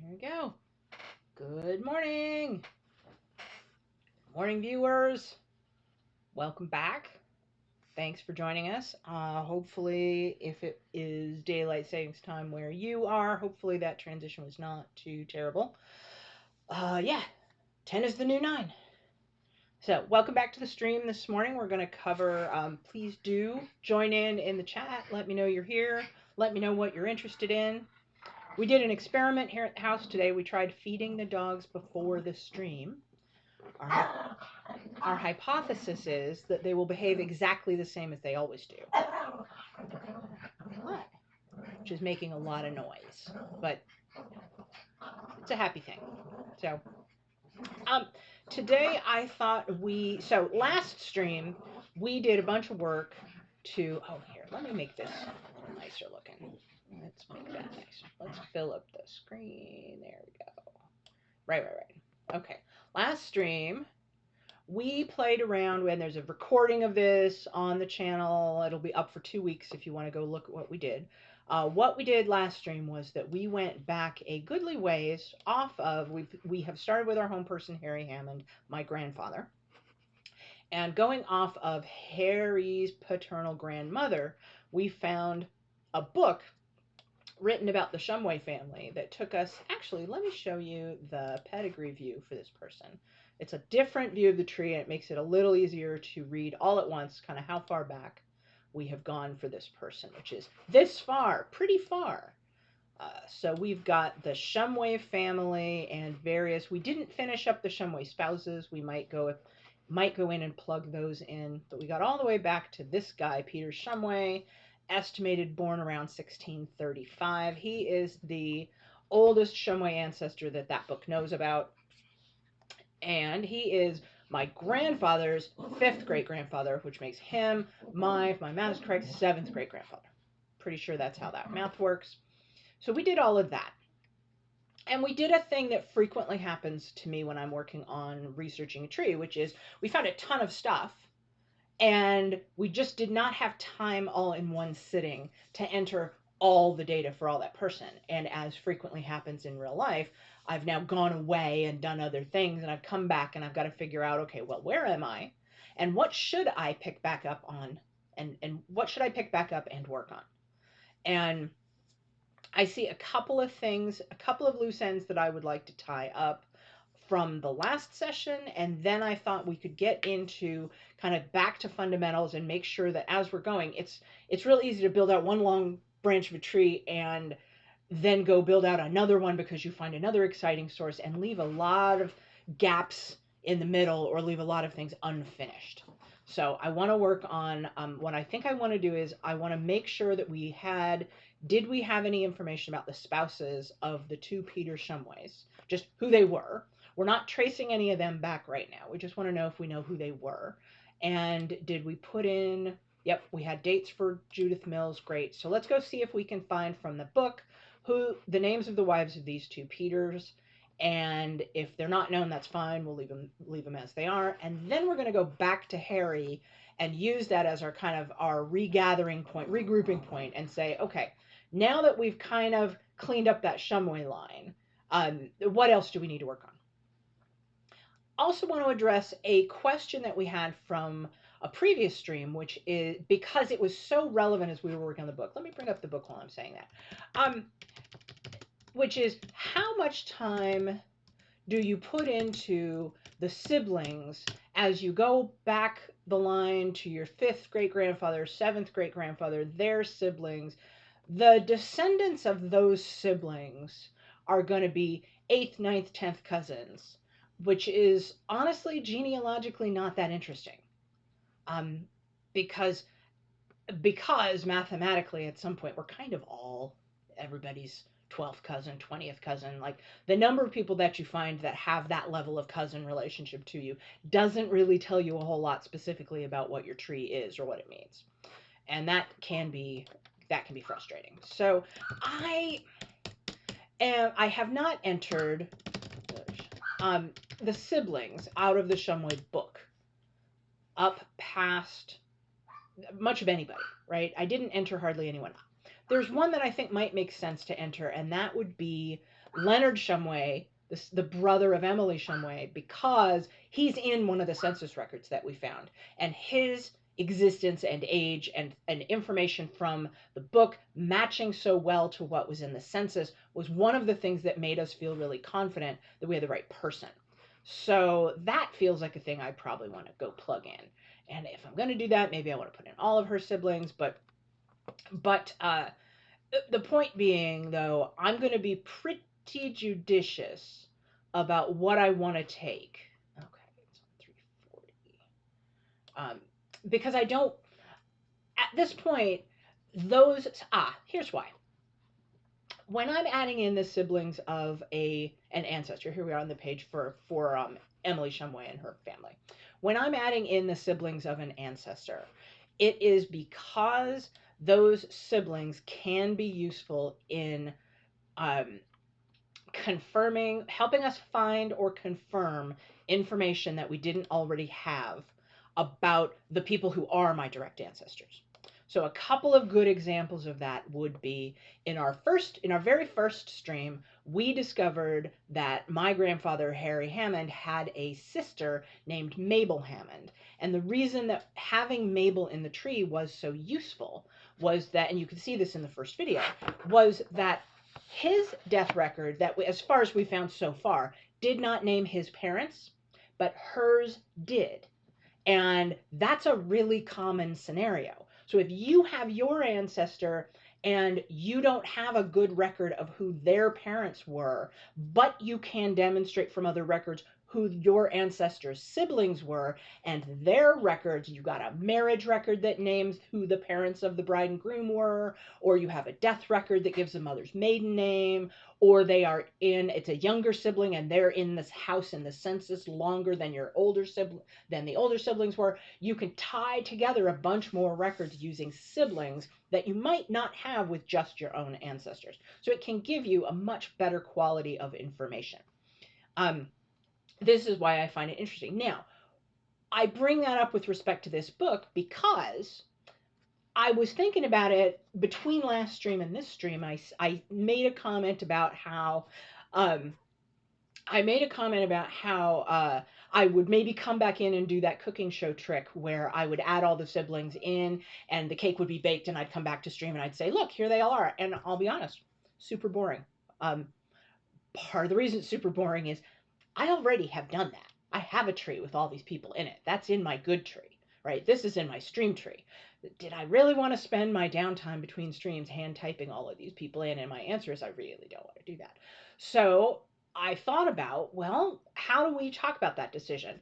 Here we go. Good morning. Morning, viewers. Welcome back. Thanks for joining us. Hopefully, if it is daylight savings time where you are, hopefully that transition was not too terrible. Yeah, 10 is the new 9. So, welcome back to the stream this morning. We're going to cover, please do join in the chat. Let me know you're here. Let me know what you're interested in. We did an experiment here at the house today. We tried feeding the dogs before the stream. Our hypothesis is that they will behave exactly the same as they always do. What? Which is making a lot of noise, but it's a happy thing. So, today I thought so last stream, we did a bunch of work to, here, let me make this nicer looking. Let's make that nicer. Let's fill up the screen. There we go. Right. Okay. Last stream, we played around when there's a recording of this on the channel. It'll be up for 2 weeks if you want to go look at what we did. What we did last stream was that we went back a goodly ways off of, we have started with our home person, Harry Hammond, my grandfather. And going off of Harry's paternal grandmother, we found a book written about the Shumway family that took us, actually, let me show you the pedigree view for this person. It's a different view of the tree, and it makes it a little easier to read all at once, kind of how far back we have gone for this person, which is this far, pretty far. So we've got the Shumway family and various, we didn't finish up the Shumway spouses. We might go in and plug those in, but we got all the way back to this guy, Peter Shumway, estimated born around 1635. He is the oldest Shumway ancestor that book knows about. And he is my grandfather's 5th great-grandfather, which makes him if my math is correct, 7th great-grandfather. Pretty sure that's how that math works. So we did all of that. And we did a thing that frequently happens to me when I'm working on researching a tree, which is we found a ton of stuff, and we just did not have time all in one sitting to enter all the data for all that person. And as frequently happens in real life, I've now gone away and done other things, and I've come back and I've got to figure out, okay, well, where am I? And what should I pick back up on? And what should I pick back up and work on? And I see a couple of things, a couple of loose ends that I would like to tie up from the last session, and then I thought we could get into kind of back to fundamentals and make sure that as we're going, it's real easy to build out one long branch of a tree and then go build out another one because you find another exciting source and leave a lot of gaps in the middle or leave a lot of things unfinished. So I want to work on, what I think I want to do is I want to make sure that did we have any information about the spouses of the 2 Peter Shumways, just who they were. We're not tracing any of them back right now. We just want to know if we know who they were. And did we put in, yep, we had dates for Judith Mills, great. So let's go see if we can find from the book the names of the wives of these 2 Peters. And if they're not known, that's fine. We'll leave them as they are. And then we're going to go back to Harry and use that as our kind of our regathering point, regrouping point, and say, okay, now that we've kind of cleaned up that Shumway line, what else do we need to work on? Also want to address a question that we had from a previous stream, which is because it was so relevant as we were working on the book. Let me bring up the book while I'm saying that. Which is, how much time do you put into the siblings as you go back the line to your 5th great-grandfather, 7th great-grandfather, their siblings? The descendants of those siblings are going to be 8th, 9th, 10th cousins, which is honestly genealogically not that interesting. Because mathematically at some point we're kind of all everybody's 12th cousin, 20th cousin. Like, the number of people that you find that have that level of cousin relationship to you doesn't really tell you a whole lot specifically about what your tree is or what it means. And that can be frustrating. So I have not entered the siblings out of the Shumway book up past much of anybody, right? I didn't enter hardly anyone. There's one that I think might make sense to enter, and that would be Leonard Shumway, the brother of Emily Shumway, because he's in one of the census records that we found, and his existence and age and information from the book matching so well to what was in the census was one of the things that made us feel really confident that we had the right person. So that feels like a thing I probably want to go plug in. And if I'm going to do that, maybe I want to put in all of her siblings. But the point being, though, I'm going to be pretty judicious about what I want to take. Okay, it's on 340. Because I don't, at this point, here's why. When I'm adding in the siblings of an ancestor, here we are on the page for Emily Shumway and her family. When I'm adding in the siblings of an ancestor, it is because those siblings can be useful in helping us find or confirm information that we didn't already have about the people who are my direct ancestors. So a couple of good examples of that would be in our very first stream, we discovered that my grandfather, Harry Hammond, had a sister named Mabel Hammond. And the reason that having Mabel in the tree was so useful was that, and you can see this in the first video, was that his death record, that as far as we found so far, did not name his parents, but hers did. And that's a really common scenario. So if you have your ancestor and you don't have a good record of who their parents were, but you can demonstrate from other records who your ancestors' siblings were and their records, you got a marriage record that names who the parents of the bride and groom were, or you have a death record that gives the mother's maiden name, or it's a younger sibling and they're in this house in the census longer than the older siblings were, you can tie together a bunch more records using siblings that you might not have with just your own ancestors. So it can give you a much better quality of information. This is why I find it interesting. Now, I bring that up with respect to this book because I was thinking about it between last stream and this stream. I made a comment about how I would maybe come back in and do that cooking show trick where I would add all the siblings in and the cake would be baked and I'd come back to stream and I'd say, look, here they all are. And I'll be honest, super boring. Part of the reason it's super boring is I already have done that. I have a tree with all these people in it. That's in my good tree, right? This is in my stream tree. Did I really want to spend my downtime between streams hand typing all of these people in? And my answer is I really don't want to do that. So I thought about, well, how do we talk about that decision?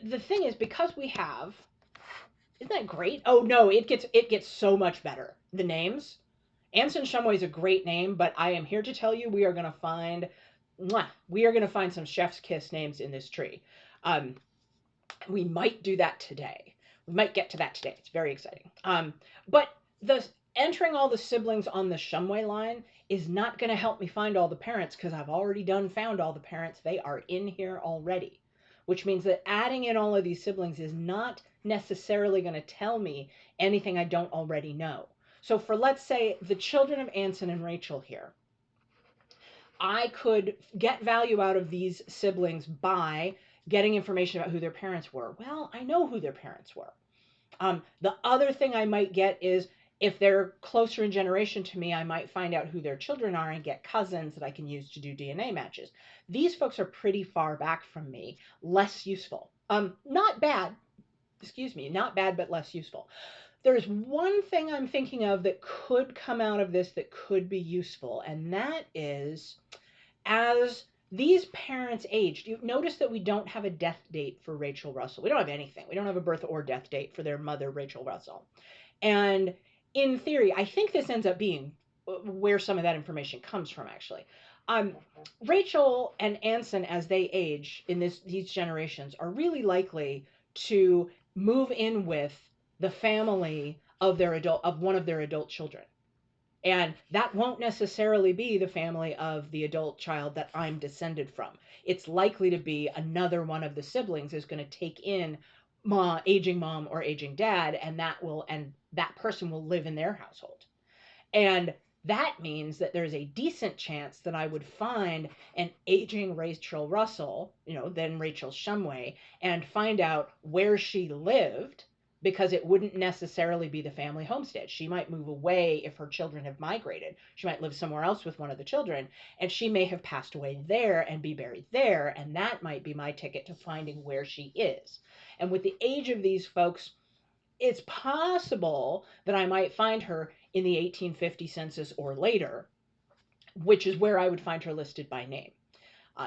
The thing is, because we have, isn't that great? Oh no, it gets so much better. The names. Anson Shumway is a great name, but I am here to tell you we are going to find some chef's kiss names in this tree. We might do that today. We might get to that today. It's very exciting. But entering all the siblings on the Shumway line is not going to help me find all the parents because I've already found all the parents. They are in here already, which means that adding in all of these siblings is not necessarily going to tell me anything I don't already know. So for, let's say, the children of Anson and Rachel here, I could get value out of these siblings by getting information about who their parents were. Well, I know who their parents were. The other thing I might get is if they're closer in generation to me, I might find out who their children are and get cousins that I can use to do DNA matches. These folks are pretty far back from me, less useful. Not bad, but less useful. There's one thing I'm thinking of that could come out of this that could be useful, and that is, as these parents aged, you notice that we don't have a death date for Rachel Russell. We don't have anything. We don't have a birth or death date for their mother, Rachel Russell. And in theory, I think this ends up being where some of that information comes from, actually. Rachel and Anson, as they age in these generations, are really likely to move in with the family of one of their adult children. And that won't necessarily be the family of the adult child that I'm descended from. It's likely to be another one of the siblings is going to take in aging mom or aging dad, and that person will live in their household. And that means that there's a decent chance that I would find an aging Rachel Russell, then Rachel Shumway, and find out where she lived, because it wouldn't necessarily be the family homestead. She might move away if her children have migrated. She might live somewhere else with one of the children, and she may have passed away there and be buried there, and that might be my ticket to finding where she is. And with the age of these folks, it's possible that I might find her in the 1850 census or later, which is where I would find her listed by name.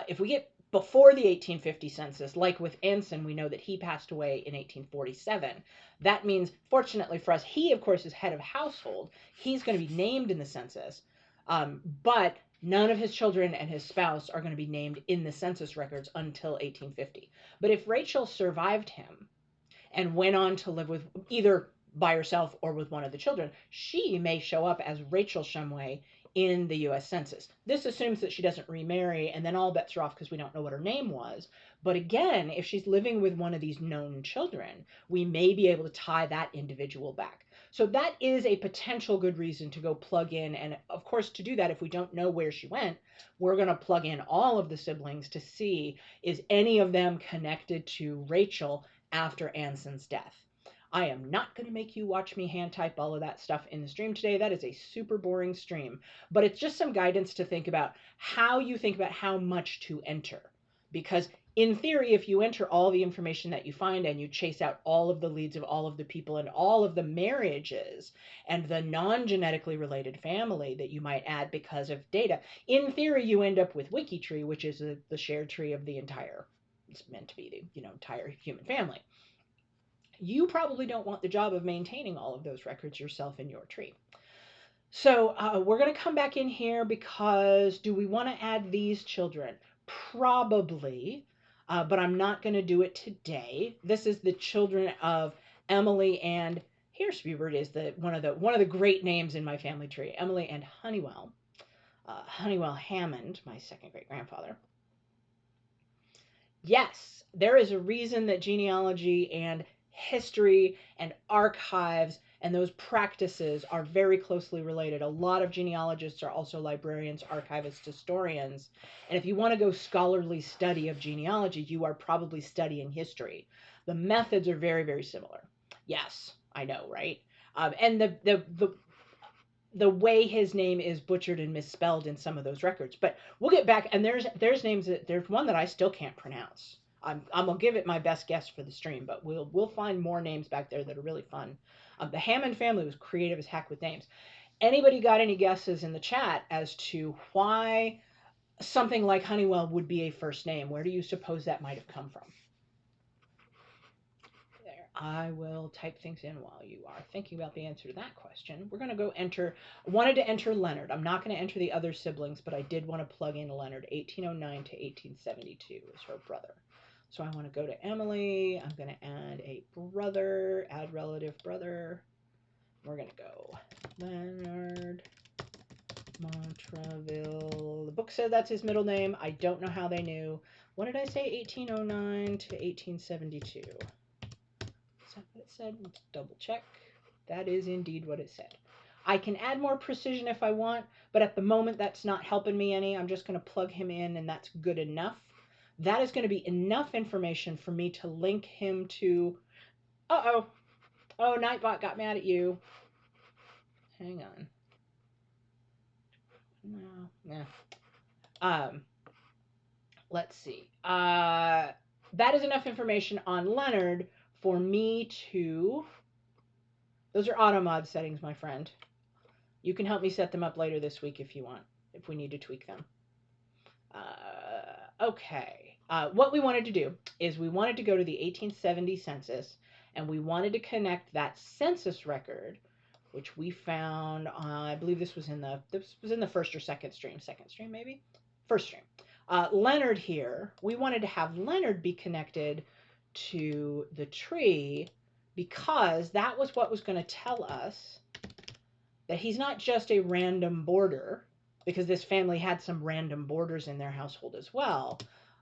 If we get before the 1850 census, like with Anson, we know that he passed away in 1847. That means, fortunately for us, he, of course, is head of household. He's going to be named in the census, but none of his children and his spouse are going to be named in the census records until 1850. But if Rachel survived him and went on to live with either by herself or with one of the children, she may show up as Rachel Shumway in the US Census. This assumes that she doesn't remarry, and then all bets are off because we don't know what her name was. But again, if she's living with one of these known children, we may be able to tie that individual back. So that is a potential good reason to go plug in. And of course, to do that, if we don't know where she went, we're going to plug in all of the siblings to see, is any of them connected to Rachel after Anson's death. I am not going to make you watch me hand type all of that stuff in the stream today. That is a super boring stream, but it's just some guidance to think about how you think about how much to enter. Because in theory, if you enter all the information that you find and you chase out all of the leads of all of the people and all of the marriages and the non-genetically related family that you might add because of data, in theory, you end up with WikiTree, which is the shared tree of the entire, it's meant to be the entire human family. You probably don't want the job of maintaining all of those records yourself in your tree. So we're going to come back in here because do we want to add these children? Probably, but I'm not going to do it today. This is the children of Emily and, here, Spubert is one of the great names in my family tree, Emily and Honeywell. Honeywell Hammond, my second great grandfather. Yes, there is a reason that genealogy and history and archives and those practices are very closely related. A lot of genealogists are also librarians, archivists, historians. And if you want to go scholarly study of genealogy, you are probably studying history. The methods are very, very similar. Yes, I know, right? And the way his name is butchered and misspelled in some of those records. But we'll get back, and there's names there's one that I still can't pronounce. I'm gonna give it my best guess for the stream, but we'll find more names back there that are really fun. The Hammond family was creative as heck with names. Anybody got any guesses in the chat as to why something like Honeywell would be a first name? Where do you suppose that might have come from? I will type things in while you are thinking about the answer to that question. We're going to go wanted to enter Leonard. I'm not going to enter the other siblings, but I did want to plug in Leonard. 1809 to 1872 is her brother. So I want to go to Emily. I'm going to add a brother, add relative brother. We're going to go Leonard Montreville. The book said that's his middle name. I don't know how they knew. What did I say? 1809 to 1872. What it said. Let's double check. That is indeed what it said. I can add more precision if I want, but at the moment that's not helping me any. I'm just going to plug him in, and that's good enough. That is going to be enough information for me to link him to... Uh-oh. Oh, Nightbot got mad at you. Hang on. No. Let's see. That is enough information on Leonard for me to... Those are automod settings, my friend. You can help me set them up later this week if you want, if we need to tweak them. Okay. What we wanted to do is we wanted to go to the 1870 census, and we wanted to connect that census record, which we found, I believe this was in the first or second stream maybe? First stream. Leonard here, we wanted to have Leonard be connected to the tree because that was what was going to tell us that he's not just a random boarder, because this family had some random boarders in their household as well.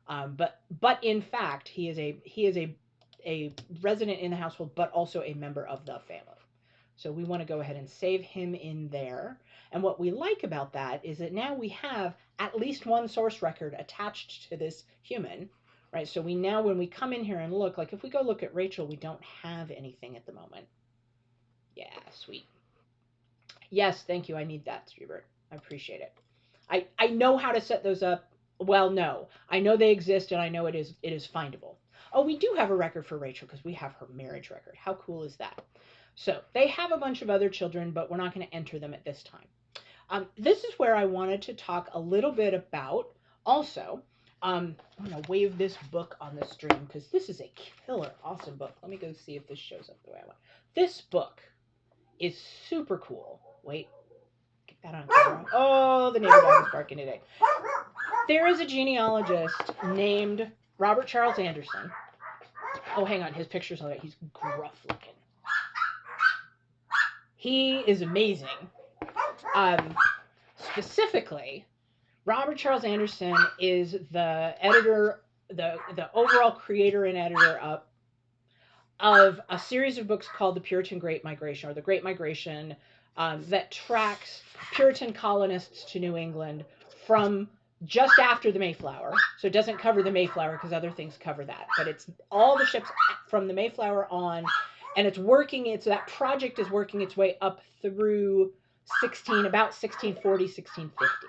But in fact, he is a resident in the household, but also a member of the family. So we want to go ahead and save him in there. And what we like about that is that now we have at least one source record attached to this human, right? So we now, when we come in here and look, like if we go look at Rachel, we don't have anything at the moment. Yeah, sweet. Yes, thank you. I need that, Hubert. I appreciate it. I know how to set those up. Well, no, I know they exist, and I know it is findable. Oh, we do have a record for Rachel because we have her marriage record. How cool is that? So they have a bunch of other children, but we're not going to enter them at this time. This is where I wanted to talk a little bit about also. I'm going to wave this book on the stream because this is a killer, awesome book. Let me go see if this shows up the way I want. This book is super cool. Wait, get that on camera. Oh, the neighbor dog is barking today. There is a genealogist named Robert Charles Anderson. Oh, hang on, his picture's on it. He's gruff looking. He is amazing. Specifically, Robert Charles Anderson is the editor, the overall creator and editor of a series of books called The Puritan Great Migration, or The Great Migration, that tracks Puritan colonists to New England from just after the Mayflower. So it doesn't cover the Mayflower because other things cover that, but it's all the ships from the Mayflower on, and it's working. That project is working its way up through about 1640, 1650.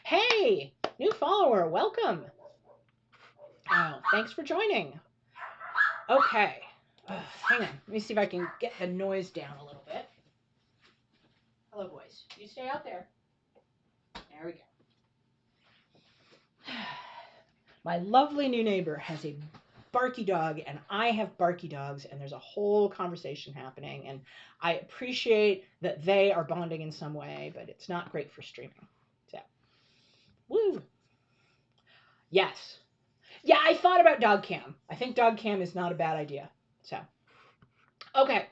Hey, new follower, welcome. Oh, thanks for joining. Okay. Hang on. Let me see if I can get the noise down a little bit. Hello, boys. You stay out there. There we go. My lovely new neighbor has a barky dog, and I have barky dogs, and there's a whole conversation happening, and I appreciate that they are bonding in some way, but it's not great for streaming. So, woo. Yes. Yeah, I thought about dog cam. I think dog cam is not a bad idea. So, okay.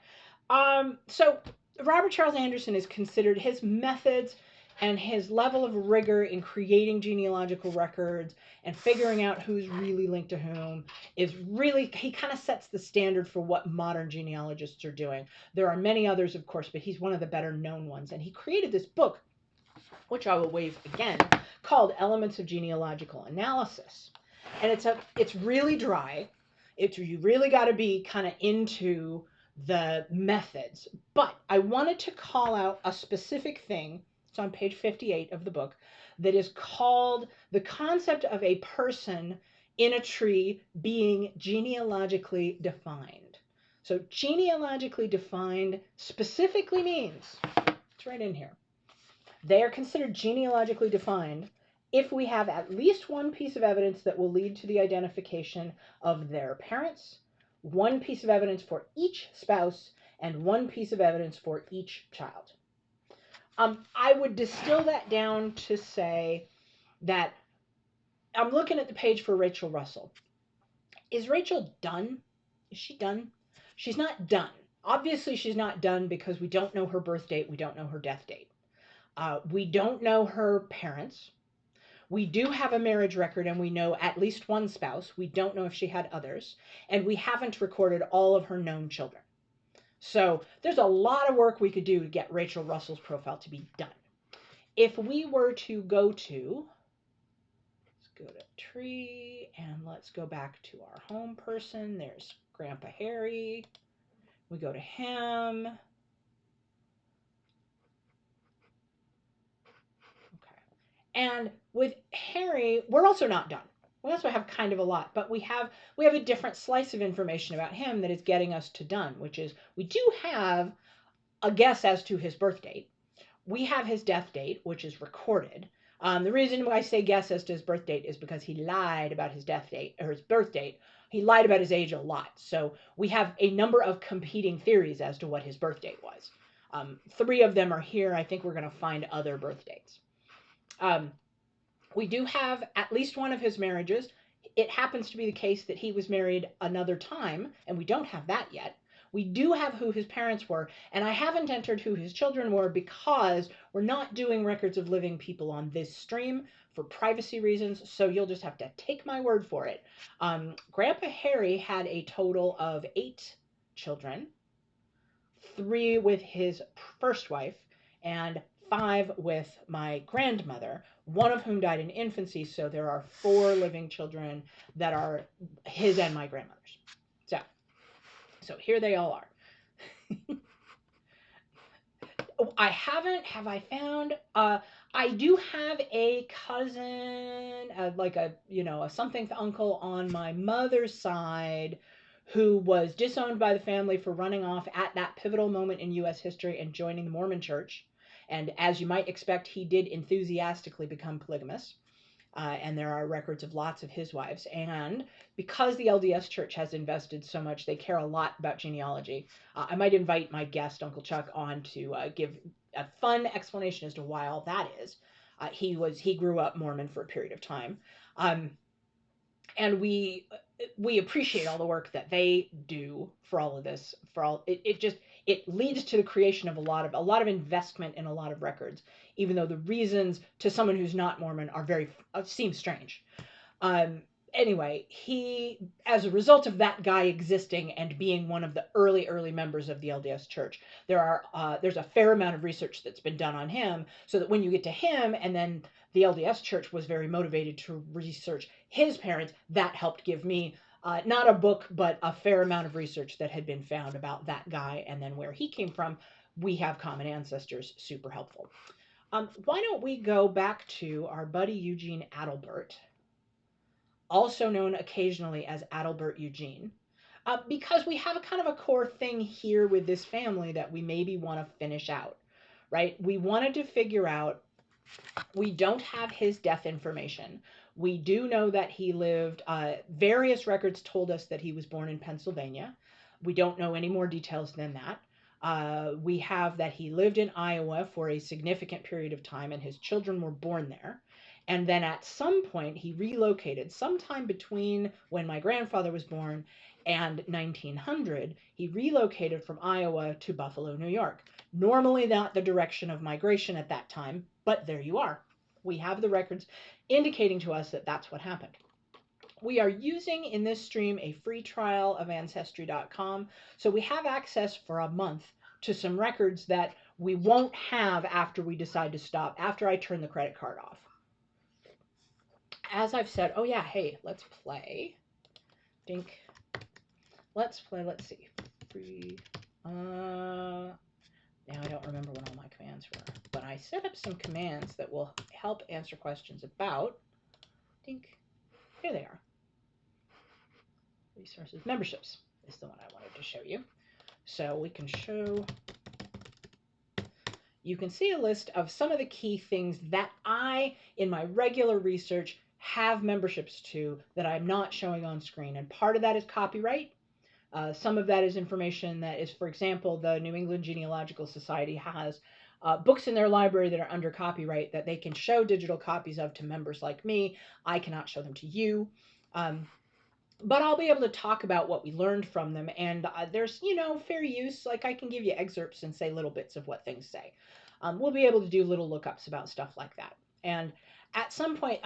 So Robert Charles Anderson is considered, his methods and his level of rigor in creating genealogical records and figuring out who's really linked to whom is really, he kind of sets the standard for what modern genealogists are doing. There are many others, of course, but he's one of the better known ones. And he created this book, which I will wave again, called Elements of Genealogical Analysis. And it's really dry. You really got to be kind of into the methods. But I wanted to call out a specific thing. It's on page 58 of the book, that is called the concept of a person in a tree being genealogically defined. So genealogically defined specifically means, it's right in here, they are considered genealogically defined if we have at least one piece of evidence that will lead to the identification of their parents, one piece of evidence for each spouse, and one piece of evidence for each child. I would distill that down to say that I'm looking at the page for Rachel Russell. Is Rachel done? Is she done? She's not done. Obviously, she's not done because we don't know her birth date. We don't know her death date. We don't know her parents. We do have a marriage record, and we know at least one spouse. We don't know if she had others. And we haven't recorded all of her known children. So there's a lot of work we could do to get Rachel Russell's profile to be done. If we were to go to, let's go to tree, and let's go back to our home person. There's Grandpa Harry. We go to him. And with Harry, we're also not done. We also have kind of a lot, but we have a different slice of information about him that is getting us to done, which is we do have a guess as to his birth date. We have his death date, which is recorded. The reason why I say guess as to his birth date is because he lied about his death date or his birth date. He lied about his age a lot. So we have a number of competing theories as to what his birth date was. 3 of them are here. I think we're going to find other birth dates. We do have at least one of his marriages. It happens to be the case that he was married another time, and we don't have that yet. We do have who his parents were, and I haven't entered who his children were because we're not doing records of living people on this stream for privacy reasons, so you'll just have to take my word for it. Grandpa Harry had a total of 8 children. 3 with his first wife, and 5 with my grandmother, one of whom died in infancy. So there are 4 living children that are his and my grandmother's. So here they all are. Have I found? I do have a cousin, like a something uncle on my mother's side, who was disowned by the family for running off at that pivotal moment in U.S. history and joining the Mormon Church. And as you might expect, he did enthusiastically become polygamous. And there are records of lots of his wives. And because the LDS Church has invested so much, they care a lot about genealogy. I might invite my guest, Uncle Chuck, on to give a fun explanation as to why all that is. He grew up Mormon for a period of time, and we appreciate all the work that they do for all of this. It leads to the creation of a lot of investment in a lot of records, even though the reasons to someone who's not Mormon are very seem strange. Anyway, he, as a result of that guy existing and being one of the early members of the LDS Church, there's a fair amount of research that's been done on him, so that when you get to him, and then the LDS Church was very motivated to research his parents, that helped give me not a book, but a fair amount of research that had been found about that guy and then where he came from. We have common ancestors, super helpful. Why don't we go back to our buddy Eugene Adelbert, also known occasionally as Adelbert Eugene, because we have a kind of a core thing here with this family that we maybe want to finish out, right? We wanted to figure out, we don't have his death information. We do know that he lived, various records told us that he was born in Pennsylvania. We don't know any more details than that. We have that he lived in Iowa for a significant period of time and his children were born there. And then at some point he relocated, sometime between when my grandfather was born and 1900, he relocated from Iowa to Buffalo, New York. Normally not the direction of migration at that time, but there you are. We have the records indicating to us that that's what happened. We are using in this stream a free trial of Ancestry.com, so we have access for a month to some records that we won't have after we decide to stop, after I turn the credit card off. As I've said, oh yeah, hey, let's play. Dink. Let's play, let's see. Free. Now I don't remember what all my commands were, but I set up some commands that will help answer questions about, dink. Here they are. Resources, memberships is the one I wanted to show you. So we can show, you can see a list of some of the key things that I, in my regular research, have memberships to that I'm not showing on screen. And part of that is copyright. Some of that is information that is, for example, the New England Genealogical Society has books in their library that are under copyright that they can show digital copies of to members like me. I cannot show them to you. But I'll be able to talk about what we learned from them. And there's, fair use. Like I can give you excerpts and say little bits of what things say. We'll be able to do little lookups about stuff like that. And at some point,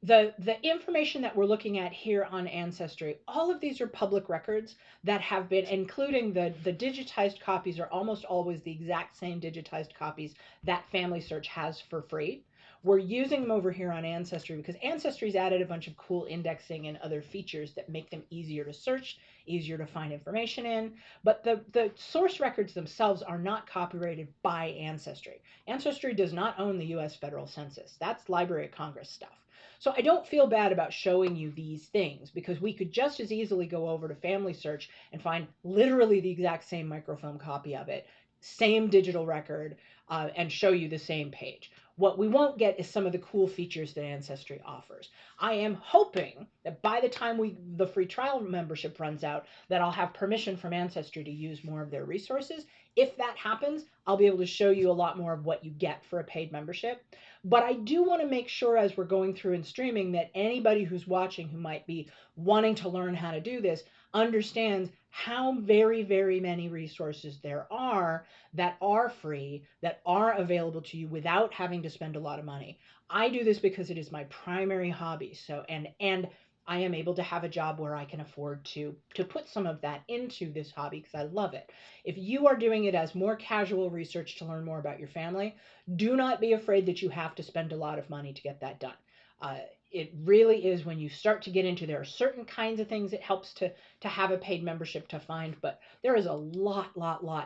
the information that we're looking at here on Ancestry, all of these are public records that have been, including the digitized copies are almost always the exact same digitized copies that Family Search has for free. We're using them over here on Ancestry because Ancestry's added a bunch of cool indexing and other features that make them easier to search, easier to find information in. But the source records themselves are not copyrighted by Ancestry. Ancestry does not own the U.S. federal census. That's Library of Congress stuff. So I don't feel bad about showing you these things because we could just as easily go over to Family Search and find literally the exact same microfilm copy of it, same digital record, and show you the same page. What we won't get is some of the cool features that Ancestry offers. I am hoping that by the time the free trial membership runs out, that I'll have permission from Ancestry to use more of their resources. If that happens, I'll be able to show you a lot more of what you get for a paid membership. But I do want to make sure as we're going through and streaming that anybody who's watching who might be wanting to learn how to do this understands how very, very many resources there are that are free, that are available to you without having to spend a lot of money. I do this because it is my primary hobby. So, and I am able to have a job where I can afford to put some of that into this hobby because I love it. If you are doing it as more casual research to learn more about your family, do not be afraid that you have to spend a lot of money to get that done. Uh, it really is when you start to get into there are certain kinds of things it helps to have a paid membership to find, but there is a lot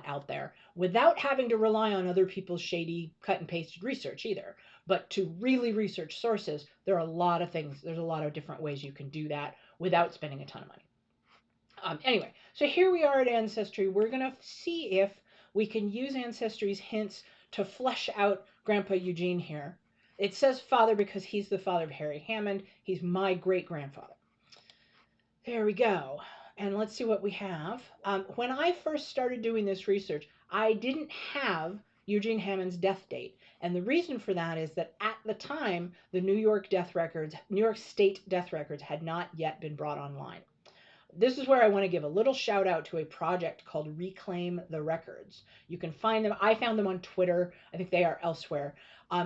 out there without having to rely on other people's shady cut and pasted research either. But to really research sources, there are a lot of things. There's a lot of different ways you can do that without spending a ton of money. Anyway, so here we are at Ancestry. We're going to see if we can use Ancestry's hints to flesh out Grandpa Eugene here. It says father because he's the father of Harry Hammond. He's my great-grandfather. There we go. And let's see what we have. When I first started doing this research, I didn't have Eugene Hammond's death date. And the reason for that is that at the time, the New York State death records had not yet been brought online. This is where I want to give a little shout out to a project called Reclaim the Records. You can find them. I found them on Twitter. I think they are elsewhere.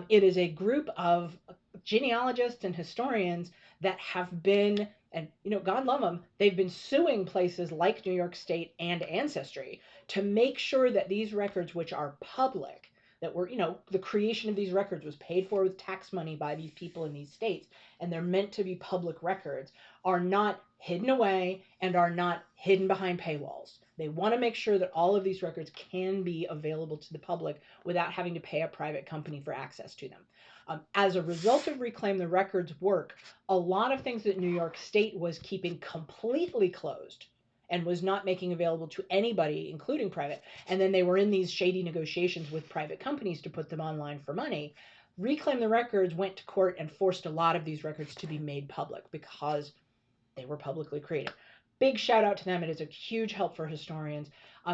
It is a group of genealogists and historians that have been, and God love them, they've been suing places like New York State and Ancestry to make sure that these records, which are public, that were, the creation of these records was paid for with tax money by these people in these states, and they're meant to be public records, are not hidden away and are not hidden behind paywalls. They want to make sure that all of these records can be available to the public without having to pay a private company for access to them. As a result of Reclaim the Records work, a lot of things that New York State was keeping completely closed and was not making available to anybody, including private, and then they were in these shady negotiations with private companies to put them online for money. Reclaim the Records went to court and forced a lot of these records to be made public because they were publicly created. Big shout out to them. It is a huge help for historians.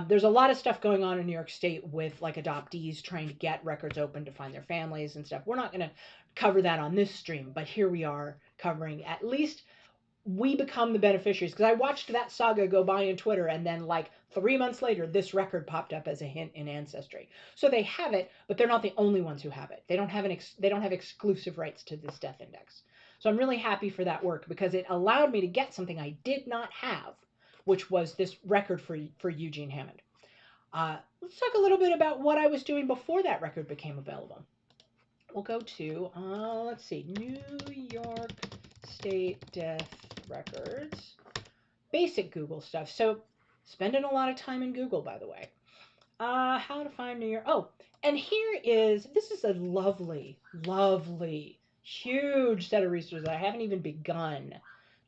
There's a lot of stuff going on in New York State with like adoptees trying to get records open to find their families and stuff. We're not going to cover that on this stream, but here we are covering at least we become the beneficiaries, because I watched that saga go by on Twitter, and then like 3 months later, this record popped up as a hint in Ancestry. So they have it, but they're not the only ones who have it. They don't have exclusive rights to this death index. So I'm really happy for that work because it allowed me to get something I did not have, which was this record for Eugene Hammond. Let's talk a little bit about what I was doing before that record became available. We'll go to, let's see, New York State Death Records. Basic Google stuff. So, spending a lot of time in Google, by the way. How to find New York. Oh, and this is a lovely, huge set of resources that I haven't even begun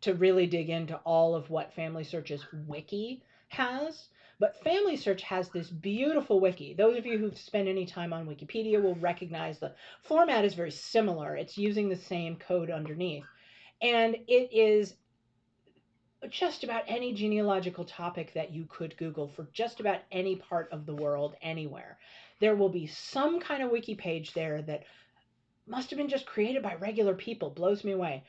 to really dig into all of what Family Search's wiki has. But Family Search has this beautiful wiki. Those of you who've spent any time on Wikipedia will recognize the format is very similar. It's using the same code underneath. And it is just about any genealogical topic that you could Google for just about any part of the world, anywhere. There will be some kind of wiki page there that must have been just created by regular people. Blows me away.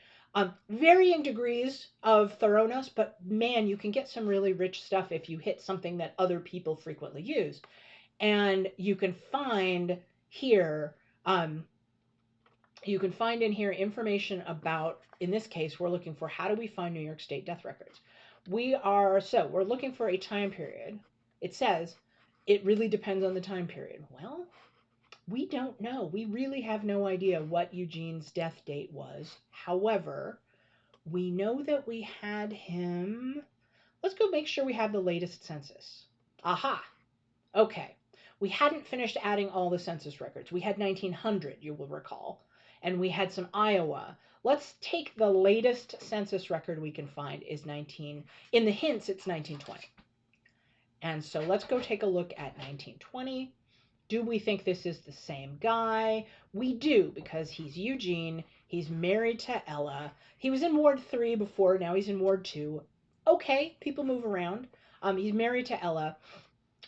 Varying degrees of thoroughness, but man, you can get some really rich stuff if you hit something that other people frequently use. And you can find here, in here information about, in this case, we're looking for how do we find New York State death records. We're looking for a time period. It says it really depends on the time period. Well, we don't know. We really have no idea what Eugene's death date was. However, we know that we had him. Let's go make sure we have the latest census. Aha. Okay. We hadn't finished adding all the census records. We had 1900, you will recall, and we had some Iowa. Let's take the latest census record we can find is in the hints, it's 1920. And so let's go take a look at 1920. Do we think this is the same guy? We do, because he's Eugene. He's married to Ella. He was in Ward 3 before. Now he's in Ward 2. Okay, people move around. He's married to Ella.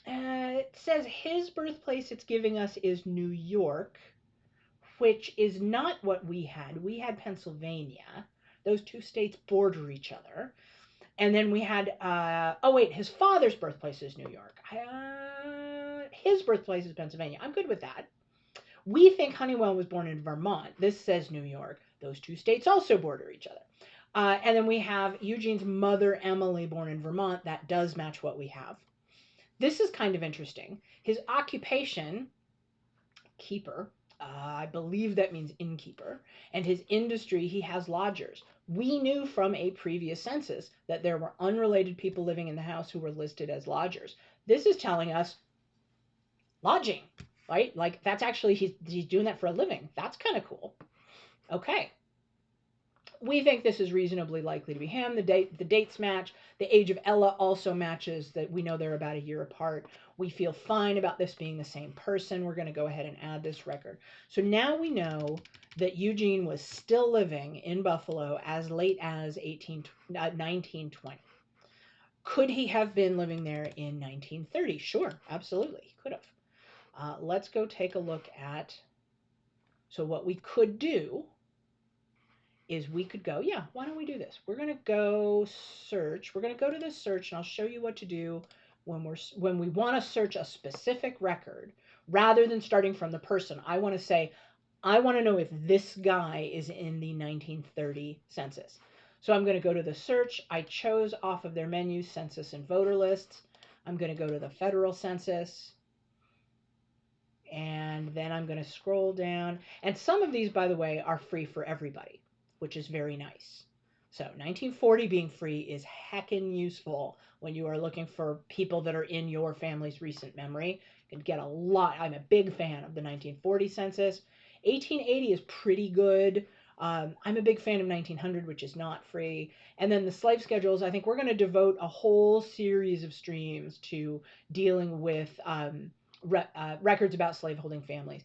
It says his birthplace it's giving us is New York, which is not what we had. We had Pennsylvania. Those two states border each other. And then we had, his father's birthplace is New York. His birthplace is Pennsylvania. I'm good with that. We think Honeywell was born in Vermont. This says New York. Those two states also border each other. And then we have Eugene's mother, Emily, born in Vermont. That does match what we have. This is kind of interesting. His occupation, keeper, I believe that means innkeeper, and his industry, he has lodgers. We knew from a previous census that there were unrelated people living in the house who were listed as lodgers. This is telling us lodging, right? Like that's actually, he's doing that for a living. That's kind of cool. Okay. We think this is reasonably likely to be him. The dates match. The age of Ella also matches. That we know they're about a year apart. We feel fine about this being the same person. We're going to go ahead and add this record. So now we know that Eugene was still living in Buffalo as late as 1920. Could he have been living there in 1930? Sure, absolutely, he could have. Let's go take a look at. So what we could do is we could go, yeah, why don't we do this? We're going to go search. We're going to go to this search, and I'll show you what to do when we want to search a specific record rather than starting from the person. I want to say, I want to know if this guy is in the 1930 census. So I'm going to go to the search. I chose off of their menu, census and voter lists. I'm going to go to the federal census. And then I'm going to scroll down. And some of these, by the way, are free for everybody, which is very nice. So 1940 being free is heckin' useful when you are looking for people that are in your family's recent memory. You can get a lot. I'm a big fan of the 1940 census. 1880 is pretty good. I'm a big fan of 1900, which is not free. And then the slave schedules, I think we're going to devote a whole series of streams to dealing with records about slaveholding families.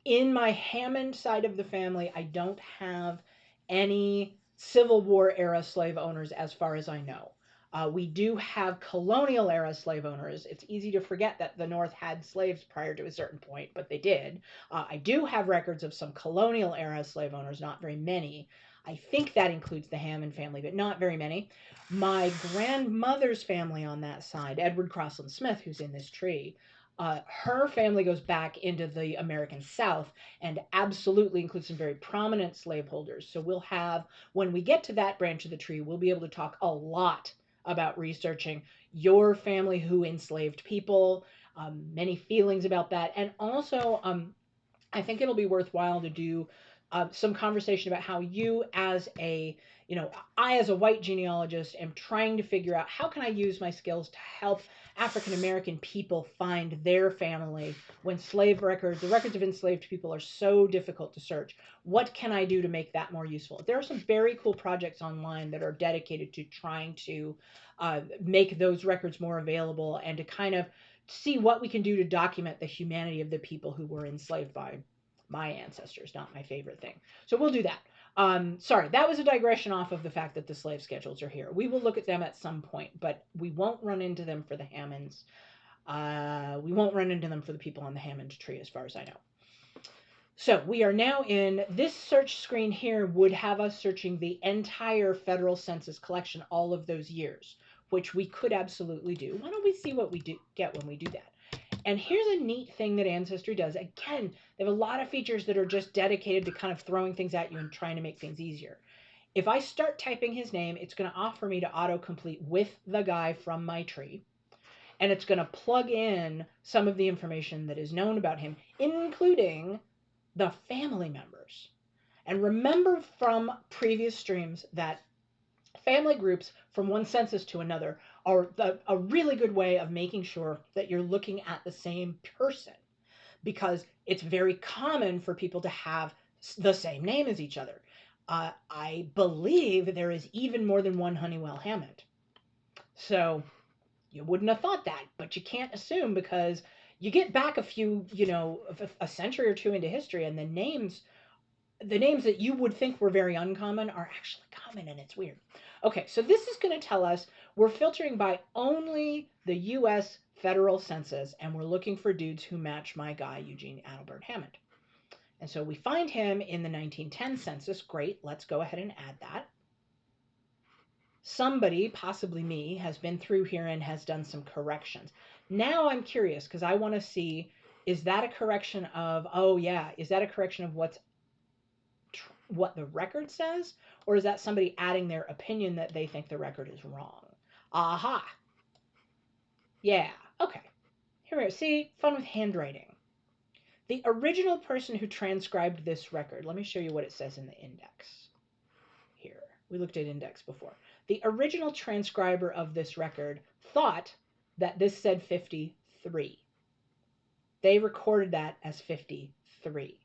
In my Hammond side of the family, I don't have any Civil War era slave owners as far as I know. We do have colonial era slave owners. It's easy to forget that the North had slaves prior to a certain point, but they did. I do have records of some colonial era slave owners, not very many. I think that includes the Hammond family, but not very many. My grandmother's family on that side, Edward Crossland Smith, who's in this tree, her family goes back into the American South and absolutely includes some very prominent slaveholders. So we'll have, when we get to that branch of the tree, we'll be able to talk a lot about researching your family who enslaved people, many feelings about that. And also, I think it'll be worthwhile to do some conversation about how you as a, I as a white genealogist am trying to figure out how can I use my skills to help African American people find their family when slave records, the records of enslaved people are so difficult to search. What can I do to make that more useful? There are some very cool projects online that are dedicated to trying to make those records more available and to kind of see what we can do to document the humanity of the people who were enslaved by my ancestors. Not my favorite thing. So we'll do that. Sorry, that was a digression off of the fact that the slave schedules are here. We will look at them at some point, but we won't run into them for the Hammonds. We won't run into them for the people on the Hammond tree, as far as I know. So we are now in this search screen here would have us searching the entire federal census collection, all of those years, which we could absolutely do. Why don't we see what we get when we do that? And here's a neat thing that Ancestry does. Again, they have a lot of features that are just dedicated to kind of throwing things at you and trying to make things easier. If I start typing his name, it's going to offer me to autocomplete with the guy from my tree. And it's going to plug in some of the information that is known about him, including the family members. And remember from previous streams that family groups from one census to another are a really good way of making sure that you're looking at the same person, because it's very common for people to have the same name as each other. I believe there is even more than one Honeywell Hammond. So you wouldn't have thought that, but you can't assume, because you get back a few, a century or two into history, and the names that you would think were very uncommon are actually common, and it's weird. Okay, so this is going to tell us we're filtering by only the U.S. federal census, and we're looking for dudes who match my guy, Eugene Adelbert Hammond. And so we find him in the 1910 census. Great, let's go ahead and add that. Somebody, possibly me, has been through here and has done some corrections. Now I'm curious, because I want to see, is that a correction of, oh yeah, is that a correction of what's what the record says, or is that somebody adding their opinion that they think the record is wrong? Aha. Yeah. Okay. Here we go. See, fun with handwriting. The original person who transcribed this record, let me show you what it says in the index. Here, we looked at index before. The original transcriber of this record thought that this said 53. They recorded that as 53.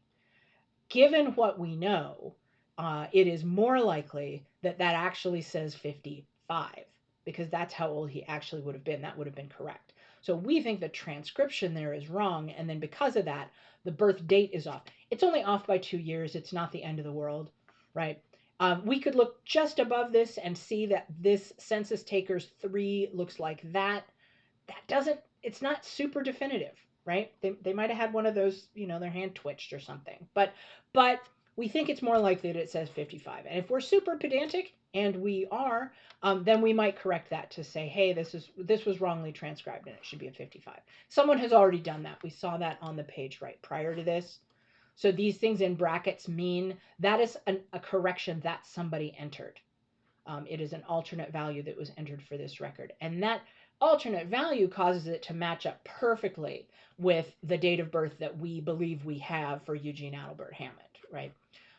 Given what we know, it is more likely that that actually says 55, because that's how old he actually would have been. That would have been correct. So we think the transcription there is wrong, and then because of that, the birth date is off. It's only off by 2 years. It's not the end of the world, right? We could look just above this and see that this census takers 3 looks like that. That doesn't, it's not super definitive, right? They might have had one of those, their hand twitched or something. But we think it's more likely that it says 55. And if we're super pedantic, and we are, then we might correct that to say, hey, this was wrongly transcribed and it should be a 55. Someone has already done that. We saw that on the page right prior to this. So these things in brackets mean that is a correction that somebody entered. It is an alternate value that was entered for this record. And that alternate value causes it to match up perfectly with the date of birth that we believe we have for Eugene Adelbert Hammond, right?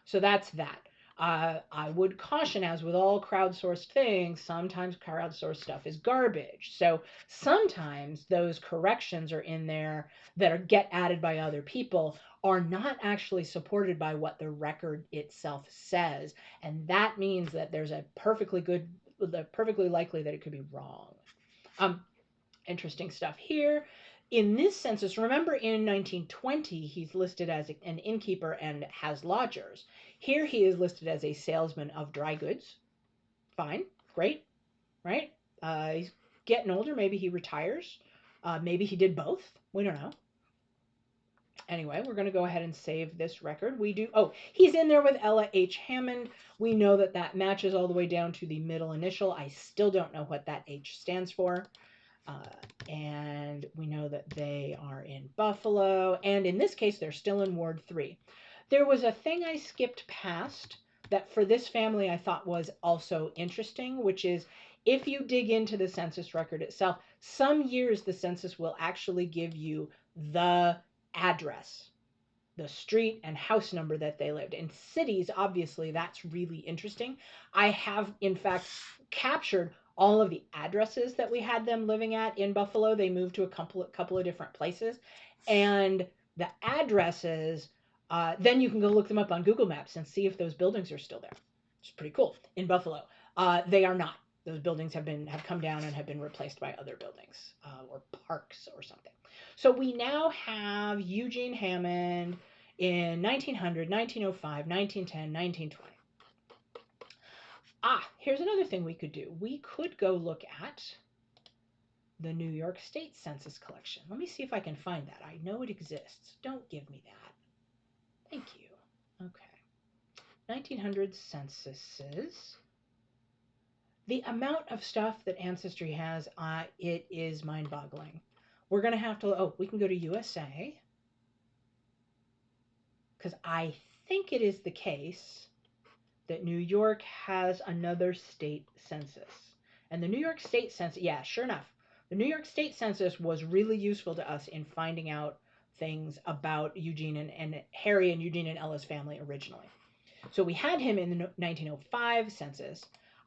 So that's that. I would caution, as with all crowdsourced things, sometimes crowdsourced stuff is garbage. So sometimes those corrections are in there that get added by other people are not actually supported by what the record itself says. And that means that there's perfectly likely that it could be wrong. Interesting stuff here. In this census, remember in 1920, he's listed as an innkeeper and has lodgers. Here he is listed as a salesman of dry goods. Fine, great, right? He's getting older. Maybe he retires. Maybe he did both. We don't know. Anyway, we're going to go ahead and save this record. He's in there with Ella H. Hammond. We know that that matches all the way down to the middle initial. I still don't know what that H stands for. And we know that they are in Buffalo. And in this case, they're still in Ward 3. There was a thing I skipped past that for this family I thought was also interesting, which is if you dig into the census record itself, some years the census will actually give you the address, the street and house number that they lived. In cities, obviously, that's really interesting. I have, in fact, captured all of the addresses that we had them living at in Buffalo. They moved to a couple of different places. And the addresses, then you can go look them up on Google Maps and see if those buildings are still there. It's pretty cool. In Buffalo, they are not. Those buildings have come down and have been replaced by other buildings or parks or something. So we now have Eugene Hammond in 1900, 1905, 1910, 1920. Here's another thing we could do. We could go look at the New York State Census collection. Let me see if I can find that. I know it exists. Don't give me that. Thank you. Okay. 1900 censuses. The amount of stuff that Ancestry has, it is mind-boggling. We're going to have to, we can go to USA. Because I think it is the case that New York has another state census. And the New York State Census, yeah, sure enough, the New York State Census was really useful to us in finding out things about Eugene and Harry and Eugene and Ella's family originally. So we had him in the 1905 census.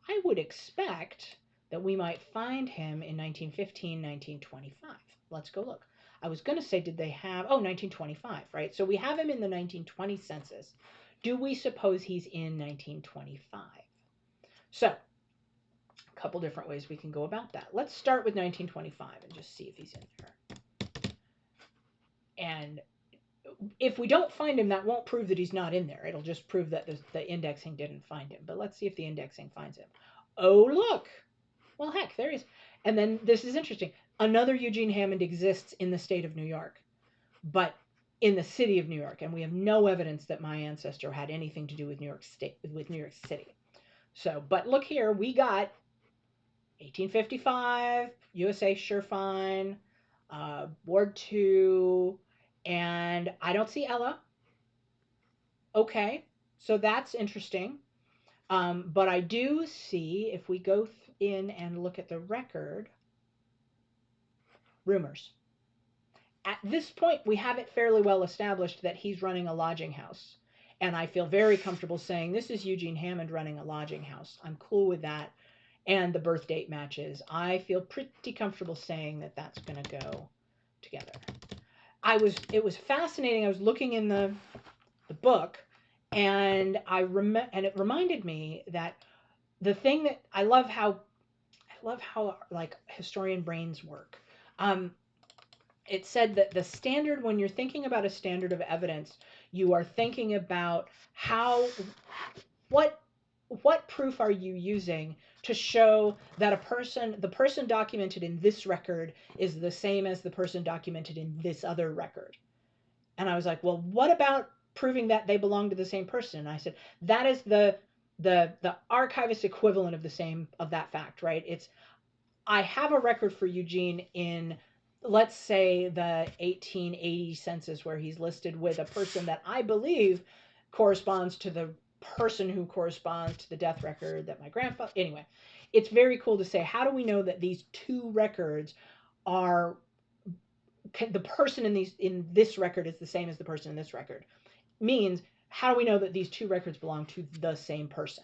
I would expect that we might find him in 1915, 1925. Let's go look. I was going to say, did they have, 1925, right? So we have him in the 1920 census. Do we suppose he's in 1925? So, a couple different ways we can go about that. Let's start with 1925 and just see if he's in there. And if we don't find him, that won't prove that he's not in there. It'll just prove that the indexing didn't find him. But let's see if the indexing finds him. Oh, look. Well, heck, there he is. And then this is interesting. Another Eugene Hammond exists in the state of New York, but in the city of New York, and we have no evidence that my ancestor had anything to do with New York City. So, but look here, we got 1855, USA, sure fine, Ward 2, and I don't see Ella. Okay, So that's interesting. But I do see, if we go in and look at the record, rumors. At this point, we have it fairly well established that he's running a lodging house. And I feel very comfortable saying this is Eugene Hammond running a lodging house. I'm cool with that. And the birth date matches. I feel pretty comfortable saying that that's going to go together. It was fascinating. I was looking in the book, and it reminded me that the thing that I love how like historian brains work. It said that the standard, when you're thinking about a standard of evidence, you are thinking about what proof are you using to show that the person documented in this record is the same as the person documented in this other record. And I was like, well, what about proving that they belong to the same person? And I said, that is the archivist equivalent of that fact, right? It's, I have a record for Eugene in, let's say, the 1880 census, where he's listed with a person that I believe corresponds to the person who corresponds to the death record that my grandfather. Anyway, it's very cool to say, how do we know that these two records are, the person in this record is the same as the person in this record? Means, how do we know that these two records belong to the same person?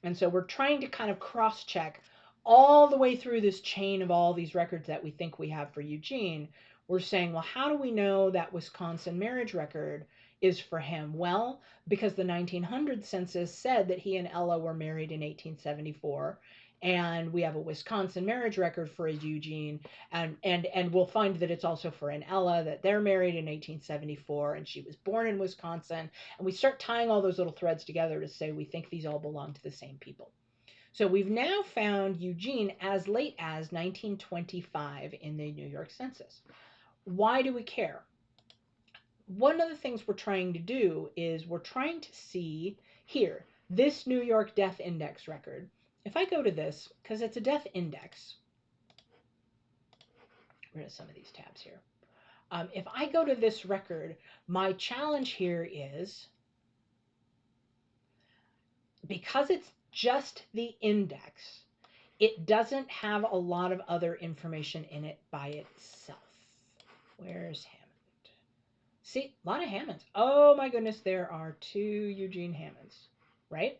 And so we're trying to kind of cross-check all the way through this chain of all these records that we think we have for Eugene. We're saying, well, how do we know that Wisconsin marriage record is for him? Well, because the 1900 census said that he and Ella were married in 1874, and we have a Wisconsin marriage record for Eugene, and we'll find that it's also for an Ella, that they're married in 1874, and she was born in Wisconsin, and we start tying all those little threads together to say we think these all belong to the same people. So we've now found Eugene as late as 1925 in the New York Census. Why do we care? One of the things we're trying to do is we're trying to see here, this New York Death Index record. If I go to this, because it's a death index, get rid of some of these tabs here. If I go to this record, my challenge here is, because it's just the index, it doesn't have a lot of other information in it by itself. Where's Hammond? See, a lot of Hammonds. Oh my goodness, there are 2 Eugene Hammonds, right?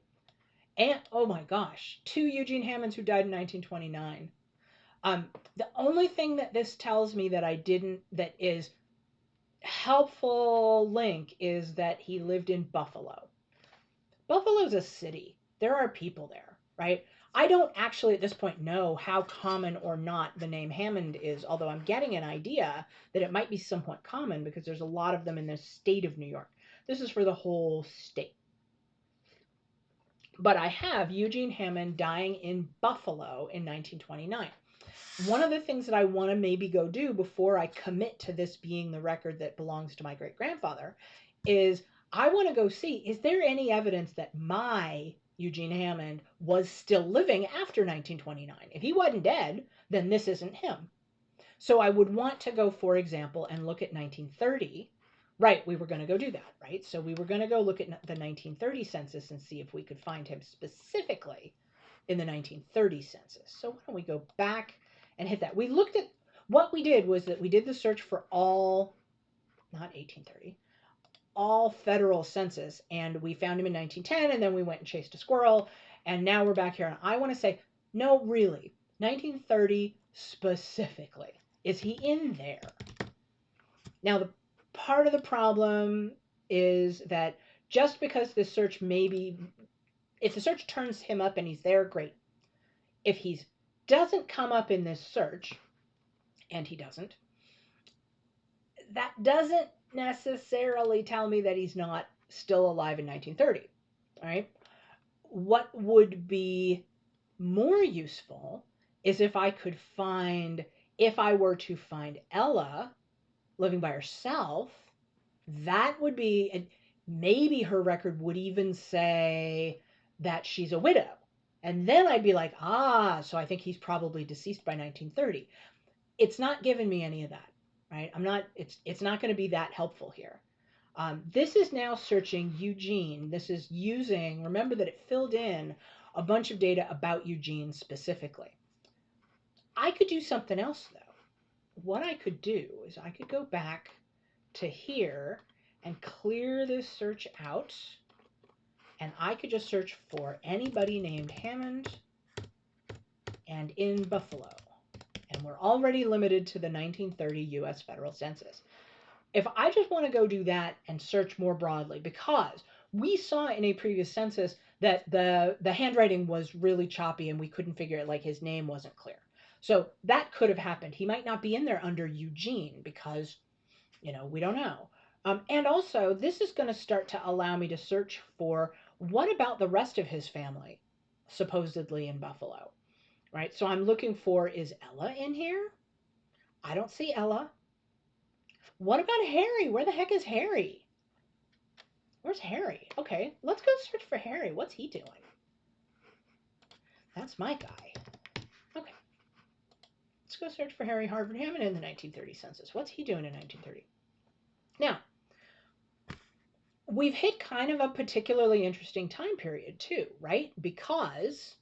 And oh my gosh, 2 Eugene Hammonds who died in 1929. The only thing that this tells me that is helpful link is that he lived in Buffalo. Buffalo's a city. There are people there, right? I don't actually at this point know how common or not the name Hammond is, although I'm getting an idea that it might be somewhat common because there's a lot of them in the state of New York. This is for the whole state. But I have Eugene Hammond dying in Buffalo in 1929. One of the things that I want to maybe go do before I commit to this being the record that belongs to my great-grandfather is I want to go see, is there any evidence that my Eugene Hammond was still living after 1929? If he wasn't dead, then this isn't him. So I would want to go, for example, and look at 1930. Right, we were going to go do that, right? So we were going to go look at the 1930 census and see if we could find him specifically in the 1930 census. So why don't we go back and hit that? We looked at, what we did was that we did the search for all, not 1830, all federal census, and we found him in 1910, and then we went and chased a squirrel, and now we're back here, and I want to say, no, really, 1930 specifically, is he in there? Now, the part of the problem is that just because this search maybe, if the search turns him up and he's there, great. If he doesn't come up in this search, and he doesn't, that doesn't necessarily tell me that he's not still alive in 1930, all right? What would be more useful is if I were to find Ella living by herself, that would be, and maybe her record would even say that she's a widow. And then I'd be like, so I think he's probably deceased by 1930. It's not giving me any of that, right? It's not going to be that helpful here. This is now searching Eugene. This is using, remember that it filled in a bunch of data about Eugene specifically. I could do something else though. What I could do is I could go back to here and clear this search out, and I could just search for anybody named Hammond and in Buffalo. And we're already limited to the 1930 US federal census. If I just want to go do that and search more broadly, because we saw in a previous census that the handwriting was really choppy and we couldn't figure it, like his name wasn't clear. So that could have happened. He might not be in there under Eugene because, we don't know. And also, this is going to start to allow me to search for what about the rest of his family, supposedly in Buffalo, right? So I'm looking for, is Ella in here? I don't see Ella. What about Harry? Where the heck is Harry? Where's Harry? Okay, let's go search for Harry. What's he doing? That's my guy. Okay. Let's go search for Harry Harvard Hammond in the 1930 census. What's he doing in 1930? Now, we've hit kind of a particularly interesting time period too, right? Because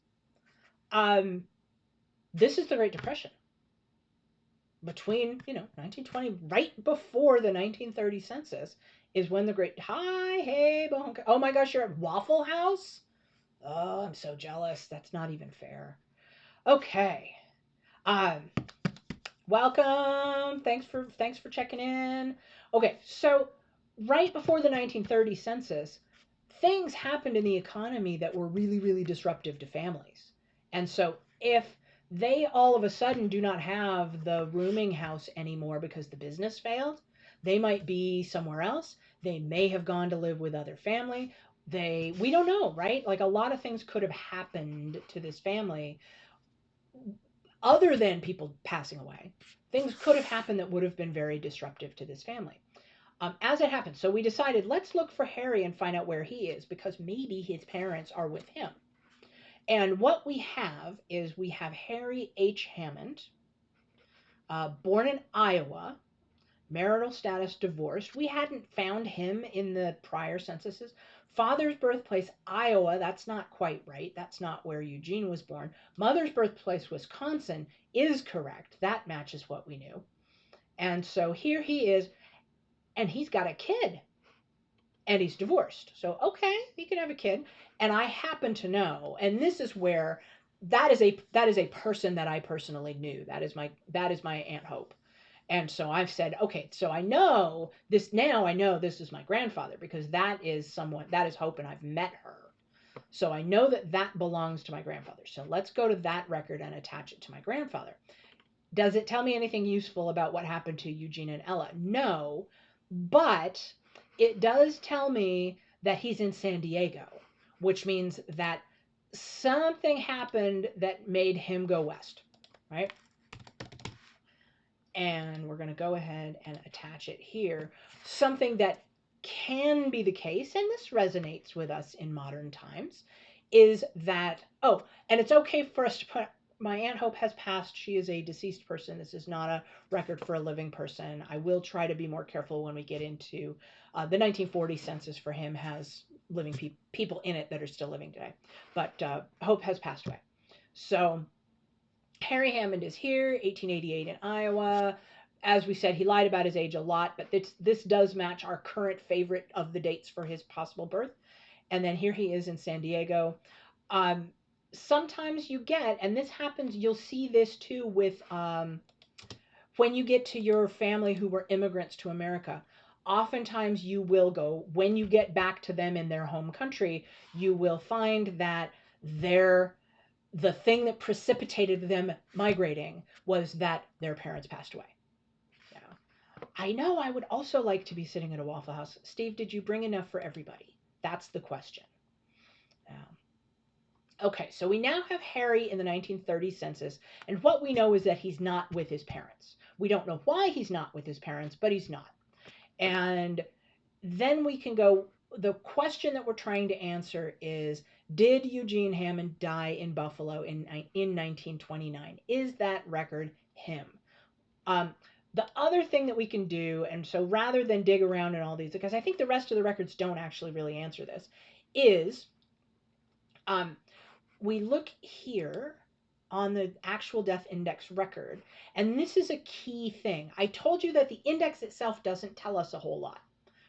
this is the Great Depression. Between, 1920, right before the 1930 census, is when the great, hey, oh my gosh, you're at Waffle House? Oh, I'm so jealous. That's not even fair. Okay. Welcome. Thanks for checking in. Okay, so right before the 1930 census, things happened in the economy that were really, really disruptive to families. And so if they all of a sudden do not have the rooming house anymore because the business failed, they might be somewhere else. They may have gone to live with other family. We don't know, right? Like a lot of things could have happened to this family other than people passing away. Things could have happened that would have been very disruptive to this family. As it happened, so we decided, let's look for Harry and find out where he is, because maybe his parents are with him. And what we have is we have Harry H. Hammond, born in Iowa, marital status divorced. We hadn't found him in the prior censuses. Father's birthplace, Iowa, that's not quite right. That's not where Eugene was born. Mother's birthplace, Wisconsin, is correct. That matches what we knew. And so here he is, and he's got a kid. And he's divorced. So, okay, he can have a kid. And I happen to know, and this is where that is a person that I personally knew. That is my Aunt Hope. And so I've said, okay, so I know this now. I know this is my grandfather because that is Hope, and I've met her. So I know that belongs to my grandfather. So let's go to that record and attach it to my grandfather. Does it tell me anything useful about what happened to Eugene and Ella? No, but it does tell me that he's in San Diego, which means that something happened that made him go west, right? And we're going to go ahead and attach it here. Something that can be the case, and this resonates with us in modern times, is that, and it's okay for us to put, my Aunt Hope has passed. She is a deceased person. This is not a record for a living person. I will try to be more careful when we get into the 1940 census for him has living people in it that are still living today. But Hope has passed away. So Harry Hammond is here, 1888 in Iowa. As we said, he lied about his age a lot, but this does match our current favorite of the dates for his possible birth. And then here he is in San Diego. Sometimes you get, and this happens, you'll see this too with when you get to your family who were immigrants to America. Oftentimes you will go, when you get back to them in their home country, you will find that the thing that precipitated them migrating was that their parents passed away. Yeah. I know I would also like to be sitting at a Waffle House. Steve, did you bring enough for everybody? That's the question. Okay, so we now have Harry in the 1930 census, and what we know is that he's not with his parents. We don't know why he's not with his parents, but he's not. And then we can go, the question that we're trying to answer is, did Eugene Hammond die in Buffalo in 1929? Is that record him? The other thing that we can do, and so rather than dig around in all these, because I think the rest of the records don't actually really answer this, is um, we look here on the actual death index record, and this is a key thing. I told you that the index itself doesn't tell us a whole lot.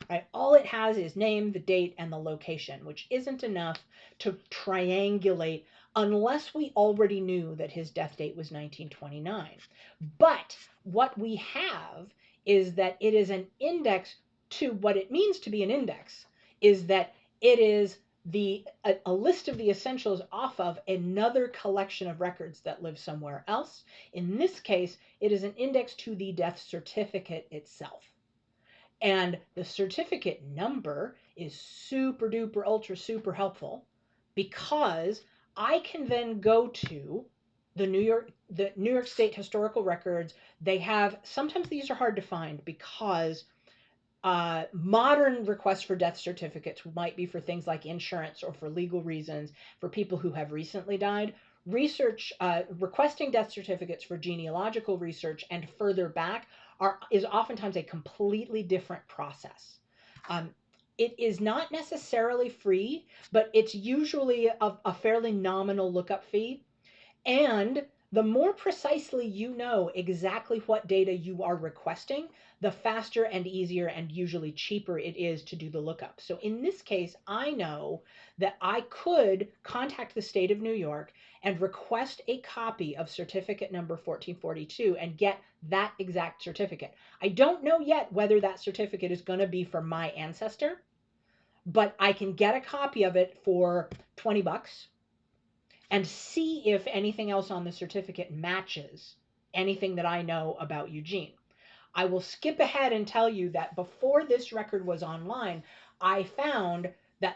Right? All it has is name, the date, and the location, which isn't enough to triangulate unless we already knew that his death date was 1929. But what we have is that it is an index to what it means to be an index, is that it is a list of the essentials off of another collection of records that live somewhere else. In this case, it is an index to the death certificate itself. And the certificate number is super duper ultra super helpful because I can then go to the New York State historical records. They have, sometimes these are hard to find because modern requests for death certificates might be for things like insurance or for legal reasons for people who have recently died. Requesting death certificates for genealogical research and further back is oftentimes a completely different process. It is not necessarily free, but it's usually a fairly nominal lookup fee. And the more precisely you know exactly what data you are requesting, the faster and easier and usually cheaper it is to do the lookup. So in this case, I know that I could contact the state of New York and request a copy of certificate number 1442 and get that exact certificate. I don't know yet whether that certificate is going to be for my ancestor, but I can get a copy of it for $20 and see if anything else on the certificate matches anything that I know about Eugene. I will skip ahead and tell you that before this record was online, I found that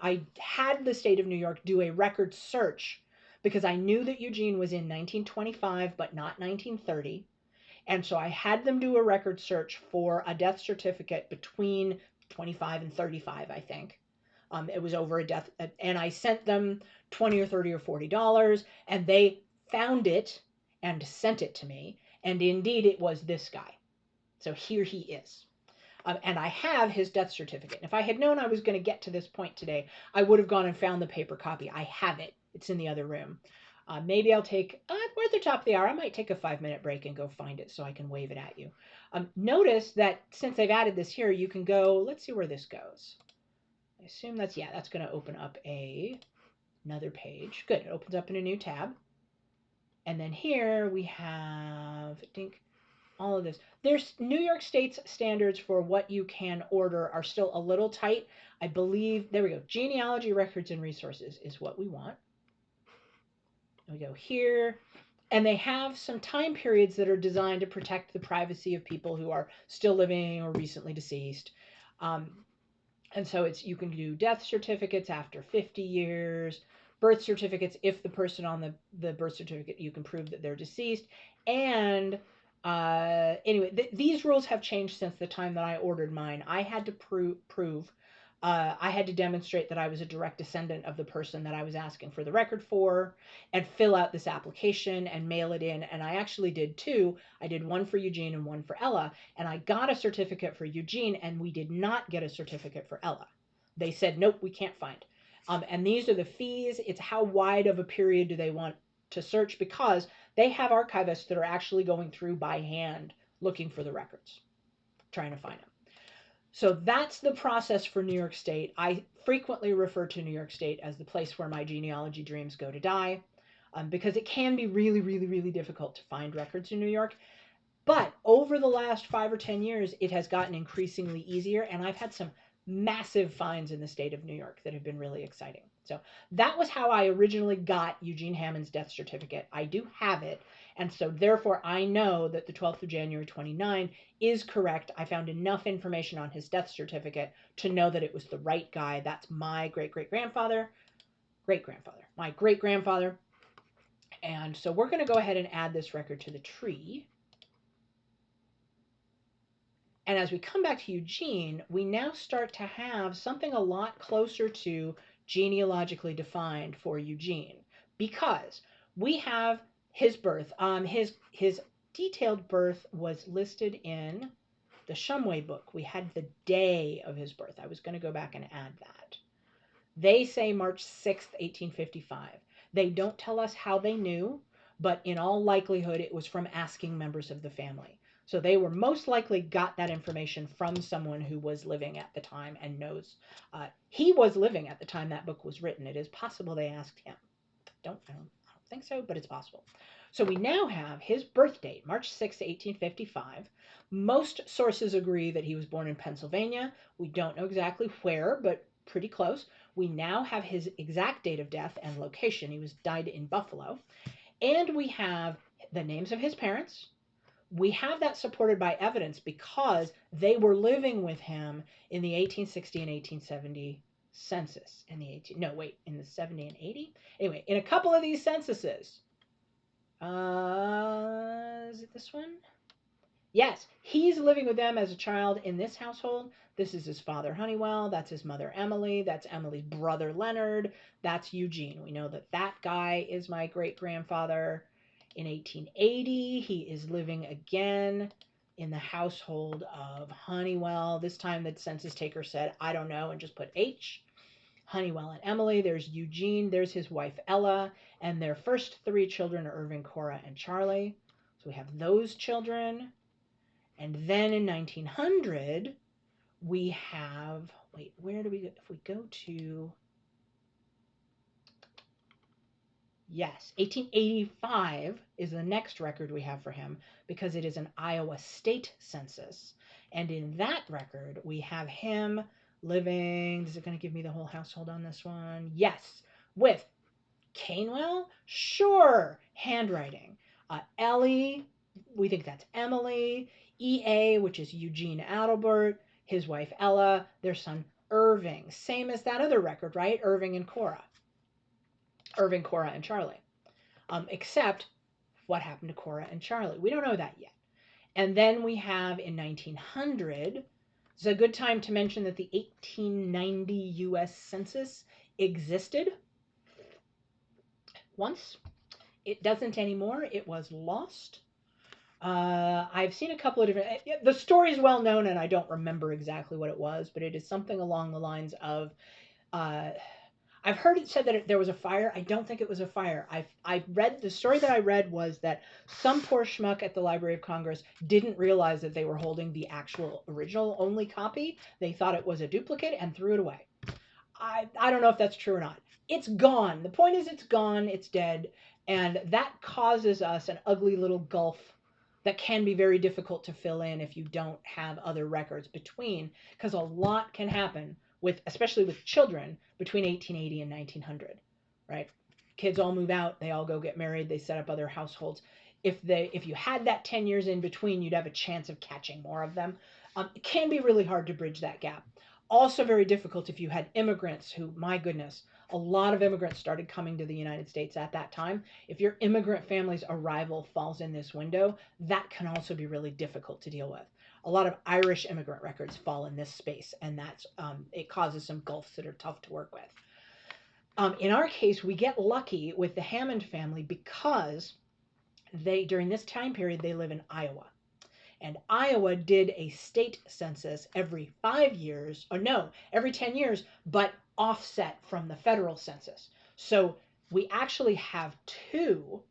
I had the state of New York do a record search because I knew that Eugene was in 1925 but not 1930. And so I had them do a record search for a death certificate between 25 and 35, I think. It was over a death, and I sent them 20 or 30 or $40, and they found it and sent it to me. And indeed, it was this guy. So here he is. And I have his death certificate. And if I had known I was going to get to this point today, I would have gone and found the paper copy. I have it. It's in the other room. Maybe I'll take, we're at the top of the hour. I might take a 5-minute break and go find it so I can wave it at you. Notice that since I've added this here, you can go, let's see where this goes. I assume that's going to open up another page. Good, it opens up in a new tab. And then here we have, I think, all of this. There's New York State's standards for what you can order are still a little tight. I believe, there we go, genealogy records and resources is what we want. We go here, and they have some time periods that are designed to protect the privacy of people who are still living or recently deceased. And so you can do death certificates after 50 years, birth certificates if the person on the birth certificate, you can prove that they're deceased. And anyway, these rules have changed since the time that I ordered mine. I had to prove, I had to demonstrate that I was a direct descendant of the person that I was asking for the record for and fill out this application and mail it in. And I actually did two. I did one for Eugene and one for Ella. And I got a certificate for Eugene, and we did not get a certificate for Ella. They said, nope, we can't find. And these are the fees. It's how wide of a period do they want to search, because they have archivists that are actually going through by hand looking for the records, trying to find them. So that's the process for New York State. I frequently refer to New York State as the place where my genealogy dreams go to die, because it can be really, really, really difficult to find records in New York. But over the last 5 or 10 years, it has gotten increasingly easier, and I've had some massive finds in the state of New York that have been really exciting. So that was how I originally got Eugene Hammond's death certificate. I do have it, and so therefore I know that the 12th of January 29 is correct. I found enough information on his death certificate to know that it was the right guy. That's my great-great-grandfather, my great-grandfather. And so we're going to go ahead and add this record to the tree. And as we come back to Eugene, we now start to have something a lot closer to genealogically defined for Eugene, because we have his birth, his detailed birth was listed in the Shumway book. We had the day of his birth. I was going to go back and add that. They say March 6th, 1855. They don't tell us how they knew, but in all likelihood, it was from asking members of the family. So they were most likely got that information from someone who was living at the time and knows. He was living at the time that book was written. It is possible they asked him. I don't think so, but it's possible. So we now have his birth date, March 6, 1855. Most sources agree that he was born in Pennsylvania. We don't know exactly where, but pretty close. We now have his exact date of death and location. He was died in Buffalo. And we have the names of his parents. We have that supported by evidence because they were living with him in the 1860 and 1870 census. In the 70 and 80? Anyway, in a couple of these censuses. Is it this one? Yes, he's living with them as a child in this household. This is his father, Honeywell. That's his mother, Emily. That's Emily's brother, Leonard. That's Eugene. We know that that guy is my great-grandfather. In 1880, he is living again in the household of Honeywell. This time the census taker said, I don't know, and just put H. Honeywell and Emily. There's Eugene. There's his wife, Ella. And their first three children are Irving, Cora, and Charlie. So we have those children. And then in 1900, we have, where do we go? If we go to, yes, 1885 is the next record we have for him because it is an Iowa state census. And in that record, we have him living, is it going to give me the whole household on this one? Yes, with Canewell? Sure, handwriting. Ellie, we think that's Emily. EA, which is Eugene Adelbert, his wife Ella, their son Irving. Same as that other record, right? Irving, Cora, and Charlie. Except what happened to Cora and Charlie? We don't know that yet. And then we have in 1900, it's a good time to mention that the 1890 U.S. Census existed once. It doesn't anymore. It was lost. I've seen a couple of different. The story is well known, and I don't remember exactly what it was, but it is something along the lines of. I've heard it said that there was a fire. I don't think it was a fire. I read the story that I read was that some poor schmuck at the Library of Congress didn't realize that they were holding the actual original only copy. They thought it was a duplicate and threw it away. I don't know if that's true or not. It's gone. The point is it's gone. It's dead. And that causes us an ugly little gulf that can be very difficult to fill in if you don't have other records between, because a lot can happen with, especially with children, between 1880 and 1900, right? Kids all move out. They all go get married. They set up other households. If you had that 10 years in between, you'd have a chance of catching more of them. It can be really hard to bridge that gap. Also very difficult if you had immigrants who, my goodness, a lot of immigrants started coming to the United States at that time. If your immigrant family's arrival falls in this window, that can also be really difficult to deal with. A lot of Irish immigrant records fall in this space, and that's it causes some gulfs that are tough to work with. In our case, we get lucky with the Hammond family because during this time period, they live in Iowa. And Iowa did a state census every 5 years, or no, every 10 years, but offset from the federal census. So we actually have two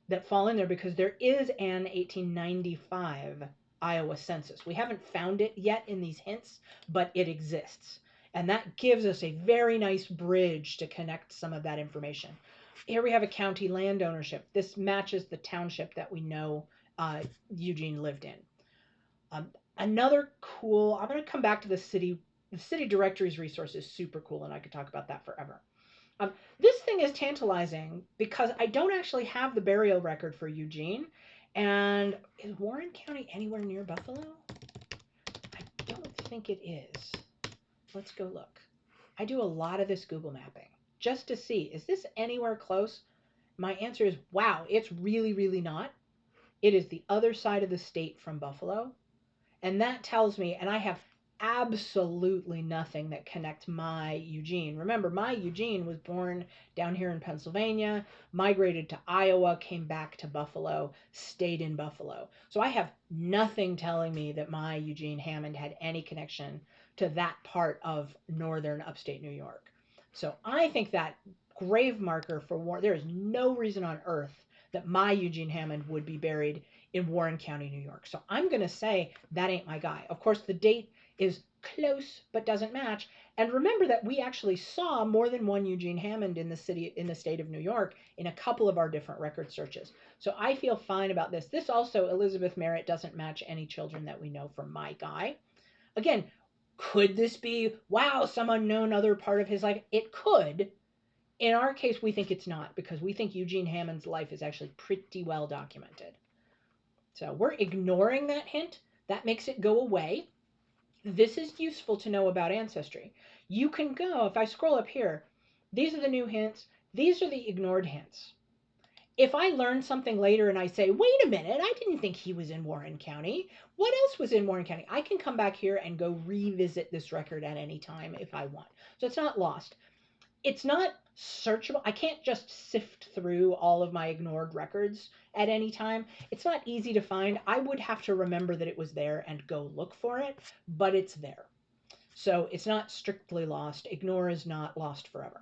that fall in there because there is an 1895 Iowa census. We haven't found it yet in these hints, but it exists. And that gives us a very nice bridge to connect some of that information. Here we have a county land ownership. This matches the township that we know Eugene lived in. Another cool, I'm going to come back to the city directories resource is super cool, and I could talk about that forever. This thing is tantalizing because I don't actually have the burial record for Eugene. And is Warren County anywhere near Buffalo? I don't think it is. Let's go look. I do a lot of this Google mapping just to see, is this anywhere close? My answer is, wow, it's really, really not. It is the other side of the state from Buffalo. And that tells me, and I have absolutely nothing that connects my Eugene. Remember, my Eugene was born down here in Pennsylvania, migrated to Iowa, came back to Buffalo, stayed in Buffalo. So I have nothing telling me that my Eugene Hammond had any connection to that part of northern upstate New York. So I think that grave marker for Warren, there is no reason on earth that my Eugene Hammond would be buried in Warren County, New York. So I'm going to say that ain't my guy. Of course, the date is close but doesn't match. And remember that we actually saw more than one Eugene Hammond in the state of New York in a couple of our different record searches. So I feel fine about this. This also, Elizabeth Merritt, doesn't match any children that we know from my guy. Again, could this be, wow, some unknown other part of his life? It could. In our case, we think it's not, because we think Eugene Hammond's life is actually pretty well documented. So we're ignoring that hint. That makes it go away. This is useful to know about ancestry. You can go, if I scroll up here, these are the new hints. These are the ignored hints. If I learn something later and I say, wait a minute, I didn't think he was in Warren County. What else was in Warren County? I can come back here and go revisit this record at any time if I want. So it's not lost. It's not searchable. I can't just sift through all of my ignored records at any time. It's not easy to find. I would have to remember that it was there and go look for it, but it's there. So it's not strictly lost. Ignore is not lost forever.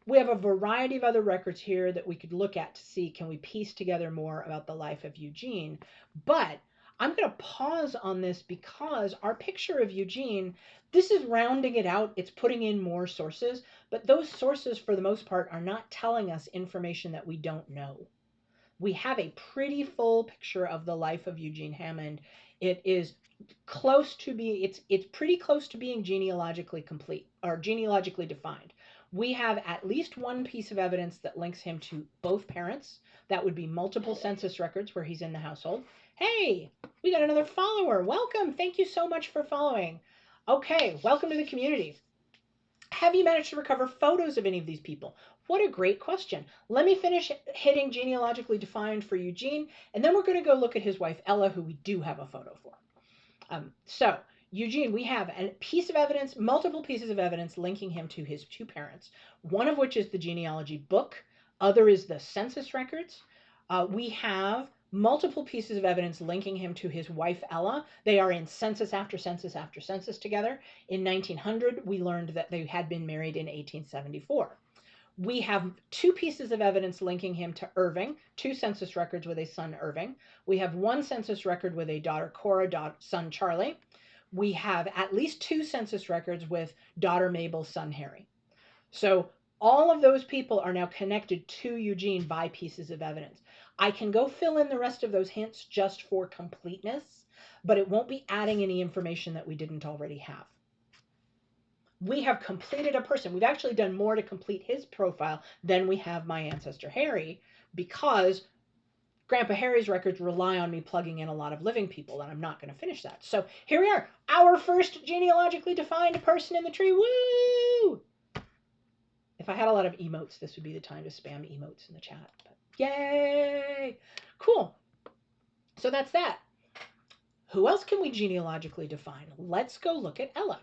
We have a variety of other records here that we could look at to see, can we piece together more about the life of Eugene? But I'm going to pause on this because our picture of Eugene, this is rounding it out. It's putting in more sources, but those sources for the most part are not telling us information that we don't know. We have a pretty full picture of the life of Eugene Hammond. It is close to be, it's pretty close to being genealogically complete or genealogically defined. We have at least one piece of evidence that links him to both parents. That would be multiple census records where he's in the household. Hey, we got another follower. Welcome. Thank you so much for following. Okay, welcome to the community. Have you managed to recover photos of any of these people? What a great question. Let me finish hitting genealogically defined for Eugene, and then we're going to go look at his wife, Ella, who we do have a photo for. So Eugene, we have a piece of evidence, multiple pieces of evidence linking him to his two parents, one of which is the genealogy book, other is the census records. We have multiple pieces of evidence linking him to his wife, Ella. They are in census after census after census together. In 1900, we learned that they had been married in 1874. We have two pieces of evidence linking him to Irving, two census records with a son, Irving. We have one census record with a daughter, Cora, son, Charlie. We have at least two census records with daughter, Mabel, son, Harry. So all of those people are now connected to Eugene by pieces of evidence. I can go fill in the rest of those hints just for completeness, but it won't be adding any information that we didn't already have. We have completed a person. We've actually done more to complete his profile than we have my ancestor Harry, because Grandpa Harry's records rely on me plugging in a lot of living people, and I'm not going to finish that. So here we are, our first genealogically defined person in the tree. Woo! If I had a lot of emotes, this would be the time to spam emotes in the chat. But yay! Cool. So that's that. Who else can we genealogically define? Let's go look at Ella.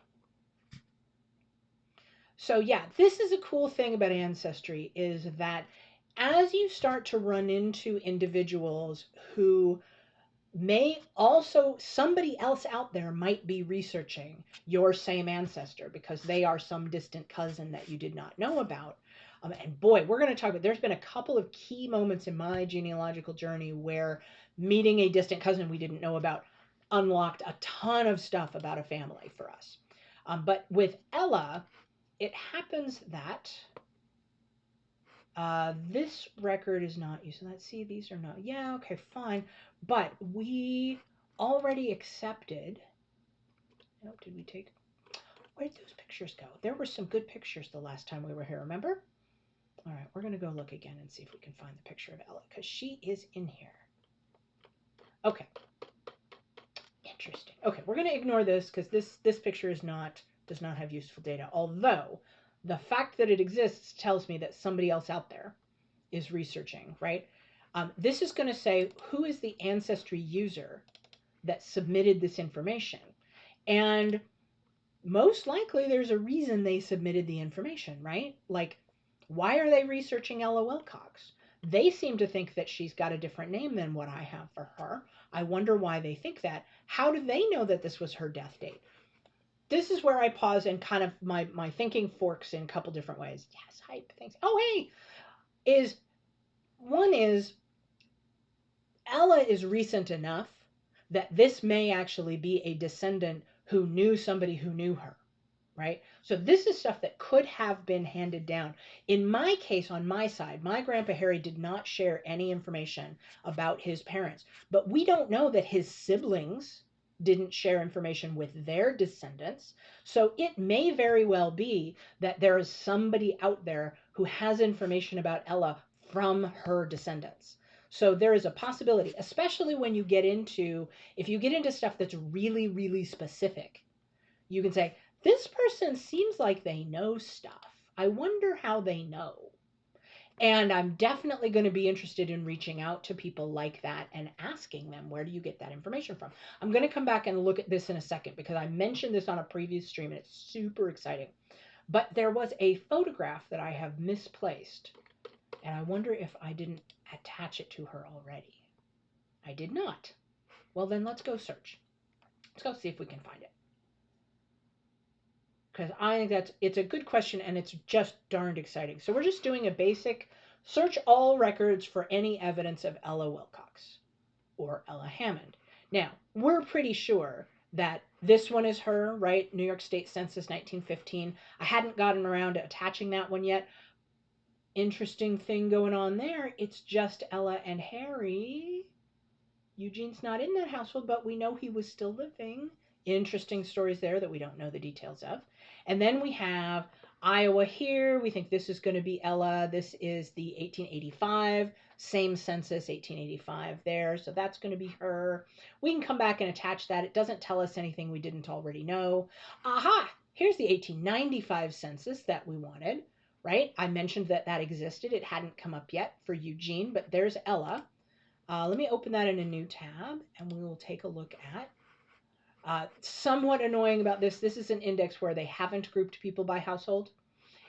So yeah, this is a cool thing about ancestry, is that as you start to run into individuals who may also, somebody else out there might be researching your same ancestor because they are some distant cousin that you did not know about. And boy, we're going to talk about, there's been a couple of key moments in my genealogical journey where meeting a distant cousin we didn't know about unlocked a ton of stuff about a family for us. But with Ella, it happens that this record is not used. So let's see, these are not, yeah, okay, fine. But we already accepted, oh, did we take, where did those pictures go? There were some good pictures the last time we were here, remember? All right, we're going to go look again and see if we can find the picture of Ella, because she is in here. Okay. Interesting. Okay, we're going to ignore this because this picture does not have useful data, although the fact that it exists tells me that somebody else out there is researching, right? This is going to say, who is the Ancestry user that submitted this information? And most likely there's a reason they submitted the information, right? Like, why are they researching Ella Wilcox? They seem to think that she's got a different name than what I have for her. I wonder why they think that. How do they know that this was her death date? This is where I pause and kind of my thinking forks in a couple different ways. Yes, hype, thanks. Oh, hey, one is Ella is recent enough that this may actually be a descendant who knew somebody who knew her, right? So this is stuff that could have been handed down. In my case, on my side, my grandpa Harry did not share any information about his parents, but we don't know that his siblings didn't share information with their descendants. So it may very well be that there is somebody out there who has information about Ella from her descendants. So there is a possibility, especially when you get into, if you get into stuff that's really, really specific, you can say, this person seems like they know stuff. I wonder how they know. And I'm definitely going to be interested in reaching out to people like that and asking them, where do you get that information from? I'm going to come back and look at this in a second because I mentioned this on a previous stream and it's super exciting. But there was a photograph that I have misplaced, and I wonder if I didn't attach it to her already. I did not. Well, then let's go search. Let's go see if we can find it. Because I think it's a good question and it's just darned exciting. So we're just doing a basic search all records for any evidence of Ella Wilcox or Ella Hammond. Now, we're pretty sure that this one is her, right? New York State Census 1915. I hadn't gotten around to attaching that one yet. Interesting thing going on there. It's just Ella and Harry. Eugene's not in that household, but we know he was still living. Interesting stories there that we don't know the details of. And then we have Iowa here. We think this is going to be Ella. This is the 1885, same census, 1885 there. So that's going to be her. We can come back and attach that. It doesn't tell us anything we didn't already know. Aha! Here's the 1895 census that we wanted, right? I mentioned that that existed. It hadn't come up yet for Eugene, but there's Ella. Let me open that in a new tab and we will take a look at. Somewhat annoying about this is an index where they haven't grouped people by household,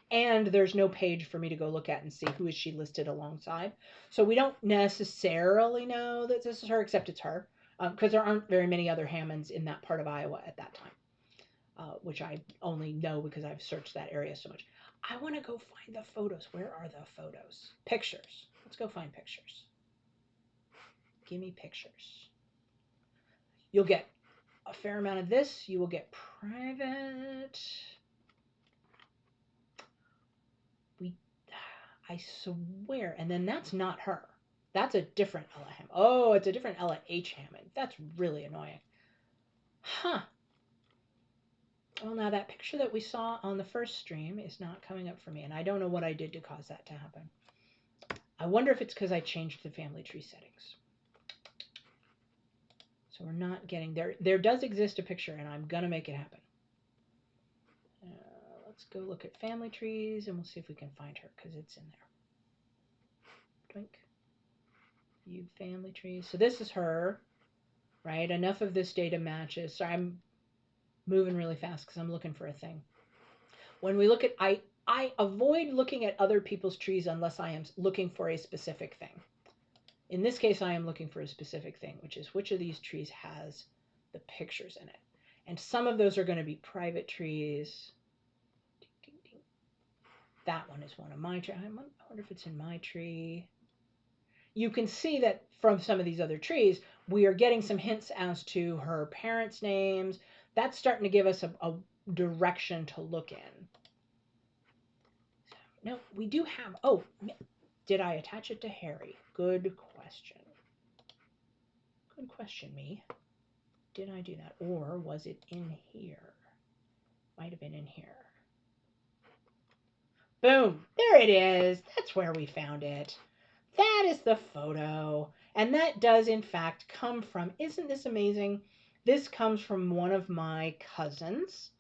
and there's no page for me to go look at and see who is she listed alongside. So we don't necessarily know that this is her, except it's her, because there aren't very many other Hammonds in that part of Iowa at that time, which I only know because I've searched that area so much. I want to go find the photos. Where are the photos? Pictures. Let's go find pictures. Give me pictures. You'll get a fair amount of this. You will get private. I swear. And then that's not her. That's a different Ella Hammond. Oh, it's a different Ella H. Hammond. That's really annoying. Huh. Well, now that picture that we saw on the first stream is not coming up for me, and I don't know what I did to cause that to happen. I wonder if it's because I changed the family tree settings. So we're not getting there. There does exist a picture, and I'm going to make it happen. Let's go look at family trees, and we'll see if we can find her, because it's in there. Twink. View family trees. So this is her, right? Enough of this data matches. So I'm moving really fast because I'm looking for a thing. When we look at, I avoid looking at other people's trees unless I am looking for a specific thing. In this case, I am looking for a specific thing, which is which of these trees has the pictures in it. And some of those are going to be private trees. That one is one of my trees. I wonder if it's in my tree. You can see that from some of these other trees, we are getting some hints as to her parents' names. That's starting to give us a direction to look in. No, we do have, oh, did I attach it to Harry? Good question. Good question, me. Did I do that? Or was it in here? Might have been in here. Boom, there it is. That's where we found it. That is the photo. And that does, in fact, come from, isn't this amazing? This comes from one of my cousins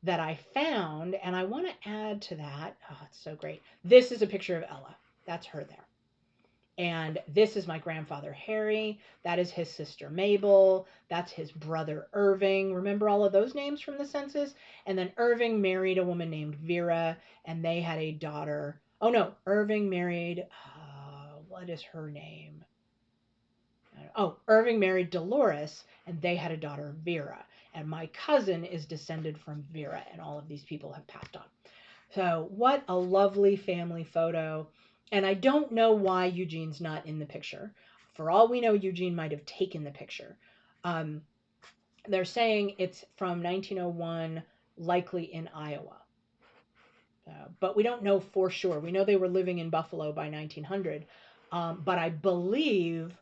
that I found, and I want to add to that. Oh, it's so great. This is a picture of Ella. That's her there. And this is my grandfather, Harry. That is his sister, Mabel. That's his brother, Irving. Remember all of those names from the census? And then Irving married a woman named Vera, and they had a daughter. Oh, no, Irving married, what is her name? Oh, Irving married Dolores, and they had a daughter, Vera. And my cousin is descended from Vera, and all of these people have passed on. So, what a lovely family photo. And I don't know why Eugene's not in the picture. For all we know, Eugene might have taken the picture. They're saying it's from 1901, likely in Iowa. But we don't know for sure. We know they were living in Buffalo by 1900. But I believe,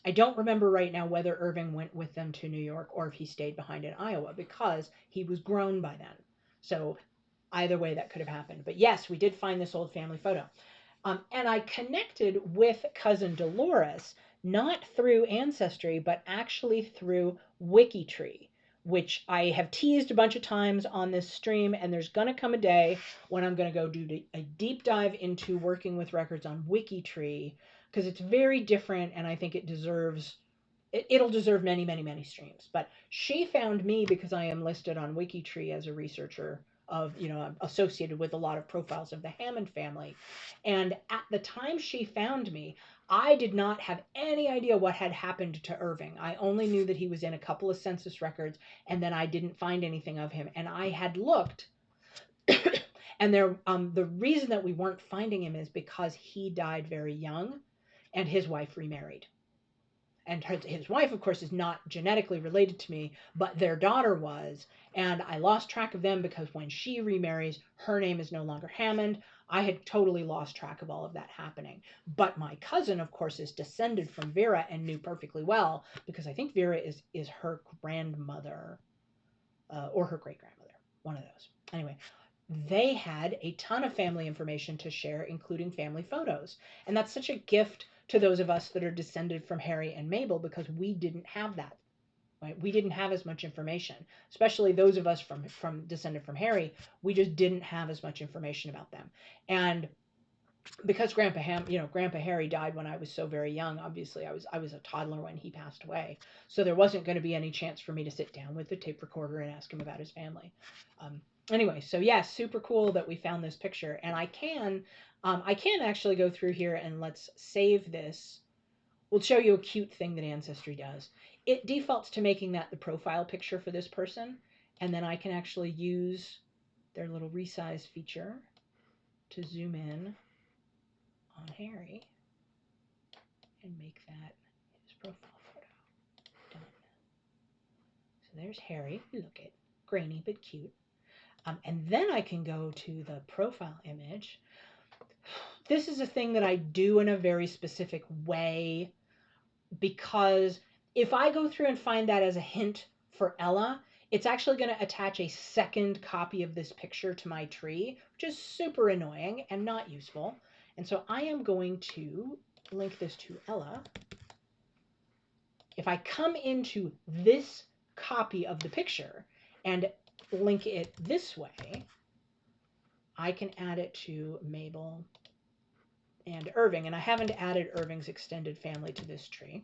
I don't remember right now whether Irving went with them to New York or if he stayed behind in Iowa, because he was grown by then. So either way, that could have happened. But yes, we did find this old family photo. And I connected with cousin Dolores, not through Ancestry, but actually through WikiTree, which I have teased a bunch of times on this stream. And there's going to come a day when I'm going to go do a deep dive into working with records on WikiTree, because it's very different, and I think it deserves, it'll deserve many, many, many streams. But she found me because I am listed on WikiTree as a researcher of, associated with a lot of profiles of the Hammond family. And at the time she found me, I did not have any idea what had happened to Irving. I only knew that he was in a couple of census records, and then I didn't find anything of him. And I had looked, and the reason that we weren't finding him is because he died very young, and his wife remarried. And his wife, of course, is not genetically related to me, but their daughter was. And I lost track of them because when she remarries, her name is no longer Hammond. I had totally lost track of all of that happening. But my cousin, of course, is descended from Vera and knew perfectly well, because I think Vera is her grandmother, or her great grandmother, one of those. Anyway, they had a ton of family information to share, including family photos. And that's such a gift to those of us that are descended from Harry and Mabel, because we didn't have that. Right? We didn't have as much information, especially those of us from descended from Harry. We just didn't have as much information about them. And because Grandpa Harry died when I was so very young. Obviously, I was a toddler when he passed away, so there wasn't going to be any chance for me to sit down with the tape recorder and ask him about his family. Anyway, so yes, super cool that we found this picture, and I can actually go through here and let's save this. We'll show you a cute thing that Ancestry does. It defaults to making that the profile picture for this person, and then I can actually use their little resize feature to zoom in on Harry and make that his profile photo. Done. So there's Harry. Look at grainy but cute. And then I can go to the profile image. This is a thing that I do in a very specific way, because if I go through and find that as a hint for Ella, it's actually going to attach a second copy of this picture to my tree, which is super annoying and not useful. And so I am going to link this to Ella. If I come into this copy of the picture and link it this way, I can add it to Mabel and Irving. And I haven't added Irving's extended family to this tree.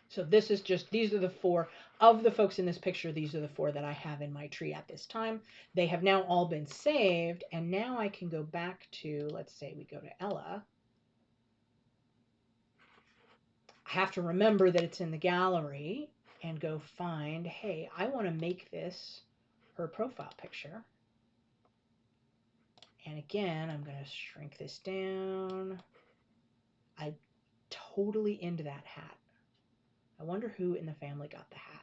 So this is just, these are the 4 of the folks in this picture. These are the 4 that I have in my tree at this time. They have now all been saved. And now I can go back to, let's say we go to Ella. I have to remember that it's in the gallery and go find, hey, I want to make this her profile picture. And again, I'm going to shrink this down. I'm totally into that hat. I wonder who in the family got the hat.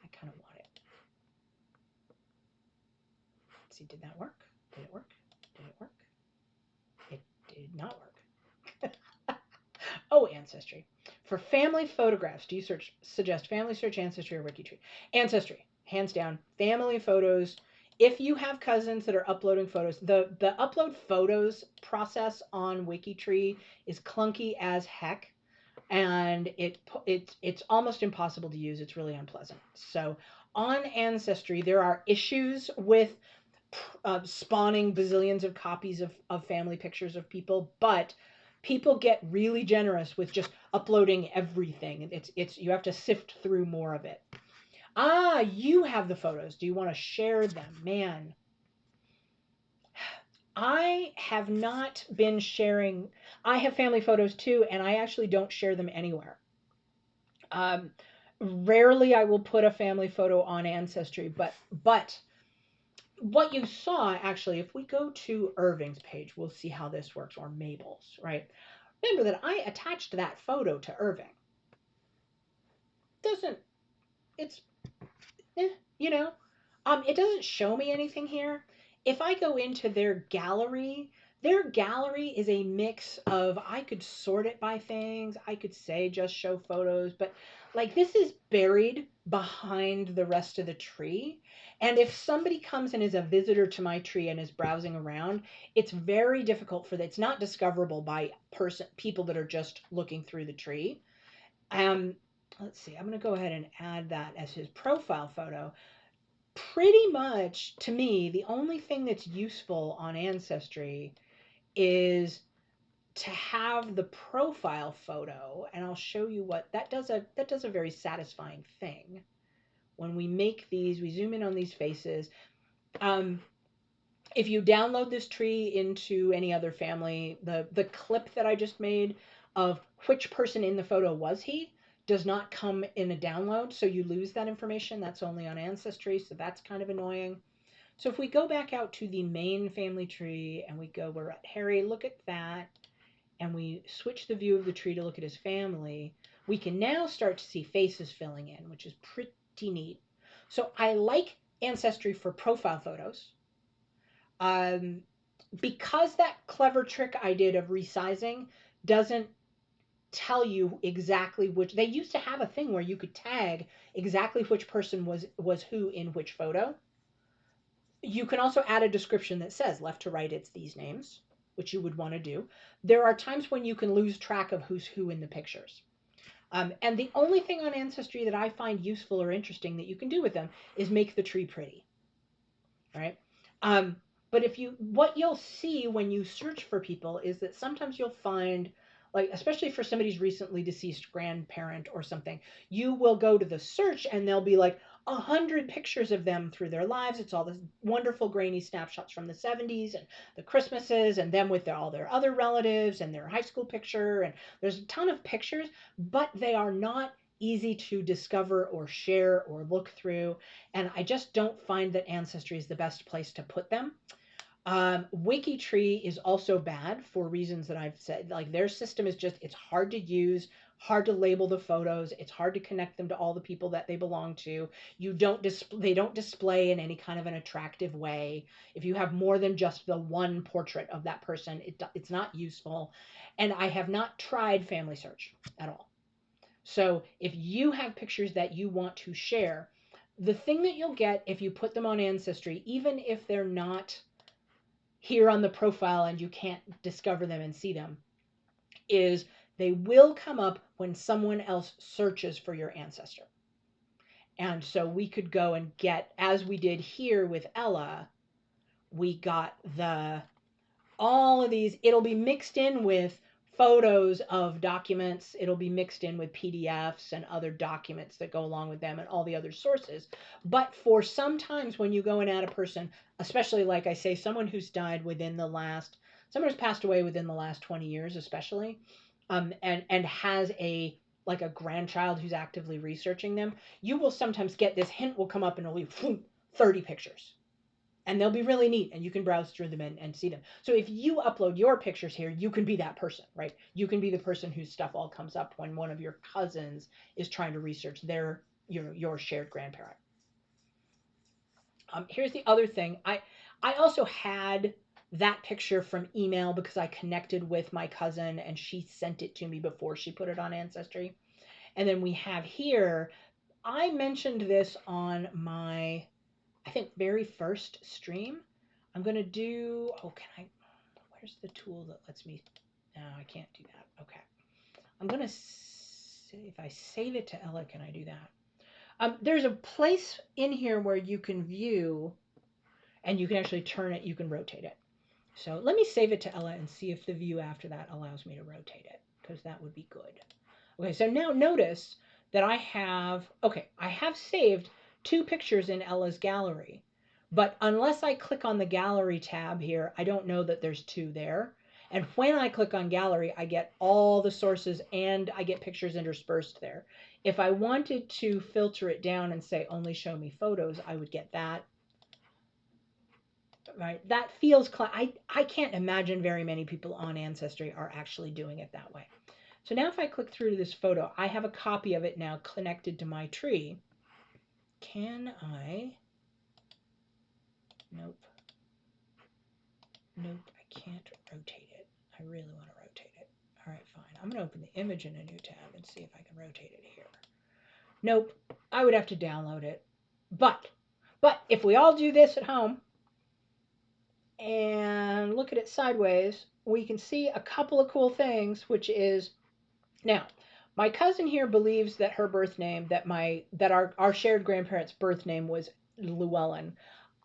I kind of want it. Let's see, did that work? Did it work? Did it work? It did not work. Oh, Ancestry. For family photographs, do you suggest Family Search, Ancestry, or WikiTree? Ancestry, hands down. Family photos. If you have cousins that are uploading photos, the upload photos process on WikiTree is clunky as heck, and it's almost impossible to use. It's really unpleasant. So on Ancestry, there are issues with spawning bazillions of copies of family pictures of people, but people get really generous with just uploading everything. It's you have to sift through more of it. Ah, you have the photos. Do you want to share them? Man, I have not been sharing. I have family photos too, and I actually don't share them anywhere. Um, Rarely I will put a family photo on Ancestry, but what you saw actually, if we go to Irving's page, we'll see how this works, or Mabel's, right? Remember that I attached that photo to Irving. Doesn't it's eh, you know, it doesn't show me anything here. If I go into their gallery is a mix of, I could sort it by things, I could say just show photos, but like this is buried behind the rest of the tree. And if somebody comes and is a visitor to my tree and is browsing around, it's very difficult for that. It's not discoverable by people that are just looking through the tree. Um, let's see, I'm going to go ahead and add that as his profile photo. Pretty much, to me, the only thing that's useful on Ancestry is to have the profile photo, and I'll show you what that does. That does a very satisfying thing. When we make these, we zoom in on these faces. If you download this tree into any other family, the clip that I just made of which person in the photo was he does not come in a download, so you lose that information. That's only on Ancestry, so that's kind of annoying. So if we go back out to the main family tree and we go, we're at Harry, look at that, and we switch the view of the tree to look at his family, we can now start to see faces filling in, which is pretty neat. So I like Ancestry for profile photos. Because that clever trick I did of resizing doesn't tell you exactly which, they used to have a thing where you could tag exactly which person was who in which photo. You can also add a description that says left to right it's these names, which you would want to do. There are times when you can lose track of who's who in the pictures. And the only thing on Ancestry that I find useful or interesting that you can do with them is make the tree pretty. Right? But what you'll see when you search for people is that sometimes you'll find, like, especially for somebody's recently deceased grandparent or something, you will go to the search and there'll be like 100 pictures of them through their lives. It's all this wonderful grainy snapshots from the 70s and the Christmases and them with all their other relatives and their high school picture. And there's a ton of pictures, but they are not easy to discover or share or look through. And I just don't find that Ancestry is the best place to put them. Wikitree is also bad for reasons that I've said. Like, their system is just, it's hard to use, hard to label the photos. It's hard to connect them to all the people that they belong to. They don't display in any kind of an attractive way. If you have more than just the one portrait of that person, it's not useful. And I have not tried Family Search at all. So if you have pictures that you want to share, the thing that you'll get if you put them on Ancestry, even if they're not here on the profile and you can't discover them and see them, is they will come up when someone else searches for your ancestor. And so we could go and get, as we did here with Ella, we got all of these, it'll be mixed in with photos of documents, it'll be mixed in with PDFs and other documents that go along with them and all the other sources. But for sometimes when you go and add a person, especially like I say, someone who's passed away within the last 20 years, especially, and has a grandchild who's actively researching them, you will sometimes get this hint will come up and it'll be 30 pictures. And they'll be really neat and you can browse through them and see them. So if you upload your pictures here, you can be that person, right? You can be the person whose stuff all comes up when one of your cousins is trying to research your shared grandparent. Here's the other thing. I also had that picture from email because I connected with my cousin and she sent it to me before she put it on Ancestry. And then we have here, I mentioned this on my, I think, very first stream. I'm going to do, where's the tool that lets me, no, I can't do that. Okay. I'm going to, if I save it to Ella, can I do that? There's a place in here where you can view, and you can actually turn it, you can rotate it. So let me save it to Ella and see if the view after that allows me to rotate it, because that would be good. Okay, so now notice that I have saved 2 pictures in Ella's gallery, but unless I click on the gallery tab here, I don't know that there's 2 there. And when I click on gallery, I get all the sources and I get pictures interspersed there. If I wanted to filter it down and say only show me photos, I would get that. Right? That feels, I can't imagine very many people on Ancestry are actually doing it that way. So now if I click through to this photo, I have a copy of it now connected to my tree. Can I? Nope. Nope, I can't rotate it. I really want to rotate it. All right, fine. I'm going to open the image in a new tab and see if I can rotate it here. Nope, I would have to download it. But if we all do this at home and look at it sideways, we can see a couple of cool things, which is, now, my cousin here believes that her birth name, that our shared grandparents' birth name was Llewellyn.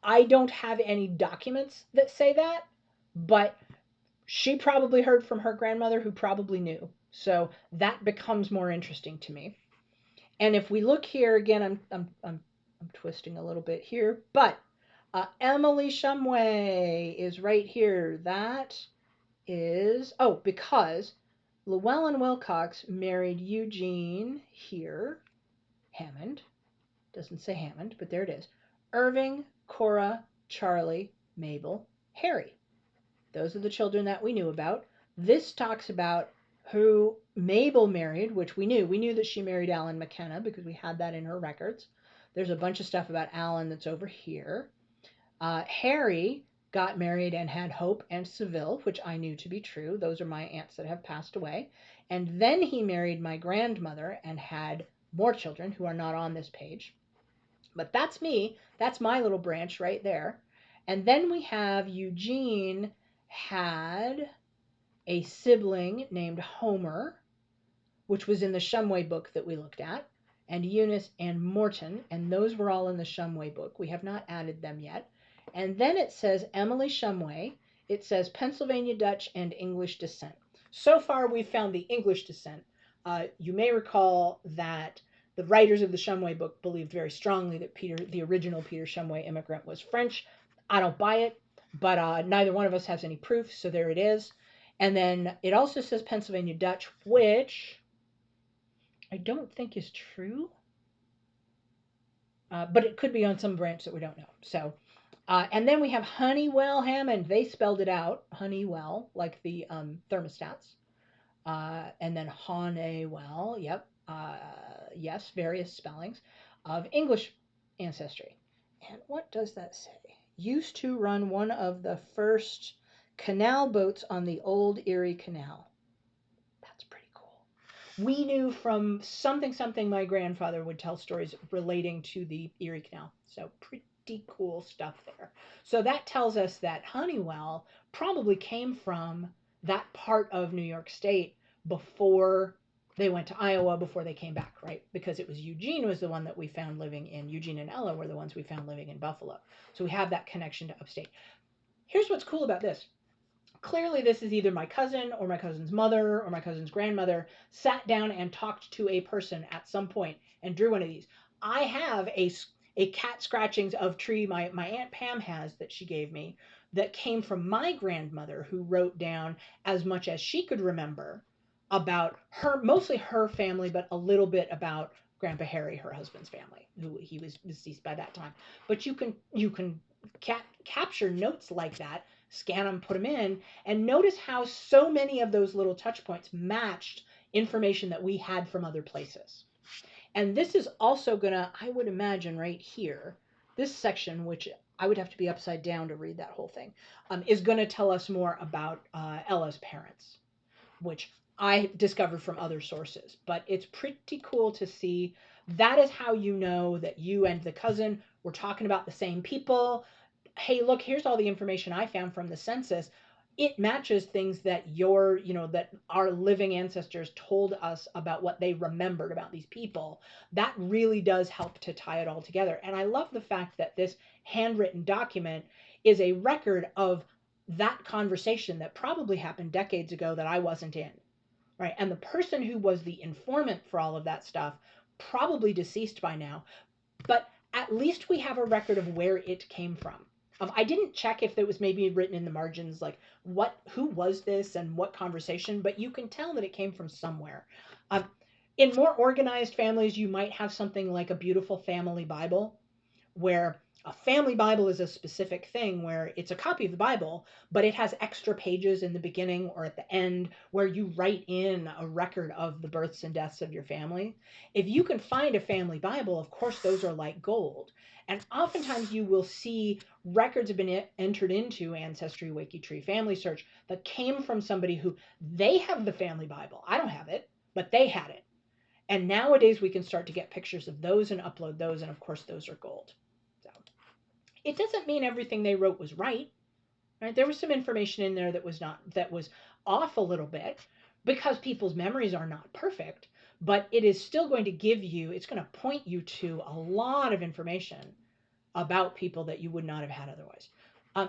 I don't have any documents that say that, but she probably heard from her grandmother who probably knew. So that becomes more interesting to me. And if we look here again, I'm twisting a little bit here, but Emily Shumway is right here. That is, because Llewellyn Wilcox married Eugene here, Hammond, doesn't say Hammond, but there it is, Irving, Cora, Charlie, Mabel, Harry. Those are the children that we knew about. This talks about who Mabel married, which we knew. We knew that she married Alan McKenna because we had that in her records. There's a bunch of stuff about Alan that's over here. Harry got married and had Hope and Seville, which I knew to be true. Those are my aunts that have passed away. And then he married my grandmother and had more children who are not on this page. But that's me. That's my little branch right there. And then we have Eugene had a sibling named Homer, which was in the Shumway book that we looked at, and Eunice and Morton, and those were all in the Shumway book. We have not added them yet. And then it says Emily Shumway. It says Pennsylvania Dutch and English descent. So far, we've found the English descent. You may recall that the writers of the Shumway book believed very strongly that the original Peter Shumway immigrant was French. I don't buy it, but neither one of us has any proof, so there it is. And then it also says Pennsylvania Dutch, which I don't think is true, but it could be on some branch that we don't know. So, and then we have Honeywell Hammond. They spelled it out, Honeywell, like the thermostats. And then Honeywell, yep, yes, various spellings of English ancestry. And what does that say? Used to run one of the first canal boats on the old Erie Canal. That's pretty cool. We knew from something my grandfather would tell stories relating to the Erie Canal. So pretty cool stuff there. So that tells us that Honeywell probably came from that part of New York State before they went to Iowa, before they came back, right? Because it was Eugene was the one that we found living in, Eugene and Ella were the ones we found living in Buffalo. So we have that connection to upstate. Here's what's cool about this. Clearly, this is either my cousin or my cousin's mother or my cousin's grandmother sat down and talked to a person at some point and drew one of these. I have a cat scratchings of tree my Aunt Pam has that she gave me that came from my grandmother, who wrote down as much as she could remember about her, mostly her family, but a little bit about Grandpa Harry, her husband's family, who he was deceased by that time. But you can capture notes like that, scan them, put them in, and notice how so many of those little touch points matched information that we had from other places. And this is also gonna, I would imagine right here, this section, which I would have to be upside down to read that whole thing, is gonna tell us more about Ella's parents, which I discovered from other sources. But it's pretty cool to see. That is how you know that you and the cousin were talking about the same people. Hey, look, here's all the information I found from the census. it matches things that that our living ancestors told us about what they remembered about these people. That really does help to tie it all together. And I love the fact that this handwritten document is a record of that conversation that probably happened decades ago that I wasn't in, right? And the person who was the informant for all of that stuff probably deceased by now, but at least we have a record of where it came from. I didn't check if it was maybe written in the margins, like who was this and what conversation, but you can tell that it came from somewhere. In more organized families, you might have something like a beautiful family Bible, where a family Bible is a specific thing where it's a copy of the Bible, but it has extra pages in the beginning or at the end where you write in a record of the births and deaths of your family. If you can find a family Bible, of course, those are like gold. And oftentimes you will see records have been entered into Ancestry, WikiTree, Family Search that came from somebody who they have the family Bible. I don't have it, but they had it. And nowadays we can start to get pictures of those and upload those. And of course, those are gold. So it doesn't mean everything they wrote was right. Right? There was some information in there that was off a little bit because people's memories are not perfect, but it is still going to it's going to point you to a lot of information about people that you would not have had otherwise.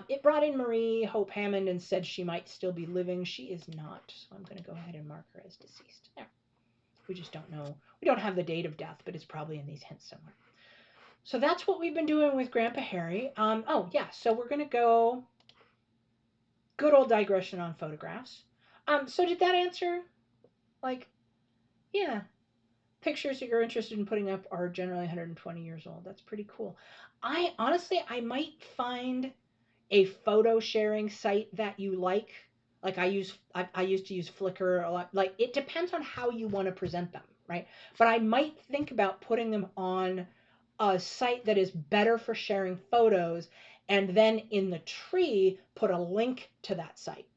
It brought in Marie Hope Hammond and said she might still be living. She is not, so I'm going to go ahead and mark her as deceased. There. We just don't know. We don't have the date of death, but it's probably in these hints somewhere. So that's what we've been doing with Grandpa Harry. Oh, yeah, so we're going to go good old digression on photographs. So did that answer? Like, yeah, pictures that you're interested in putting up are generally 120 years old. That's pretty cool. I might find a photo sharing site that you like. Like I used to use Flickr a lot. Like it depends on how you want to present them, right? But I might think about putting them on a site that is better for sharing photos, and then in the tree put a link to that site.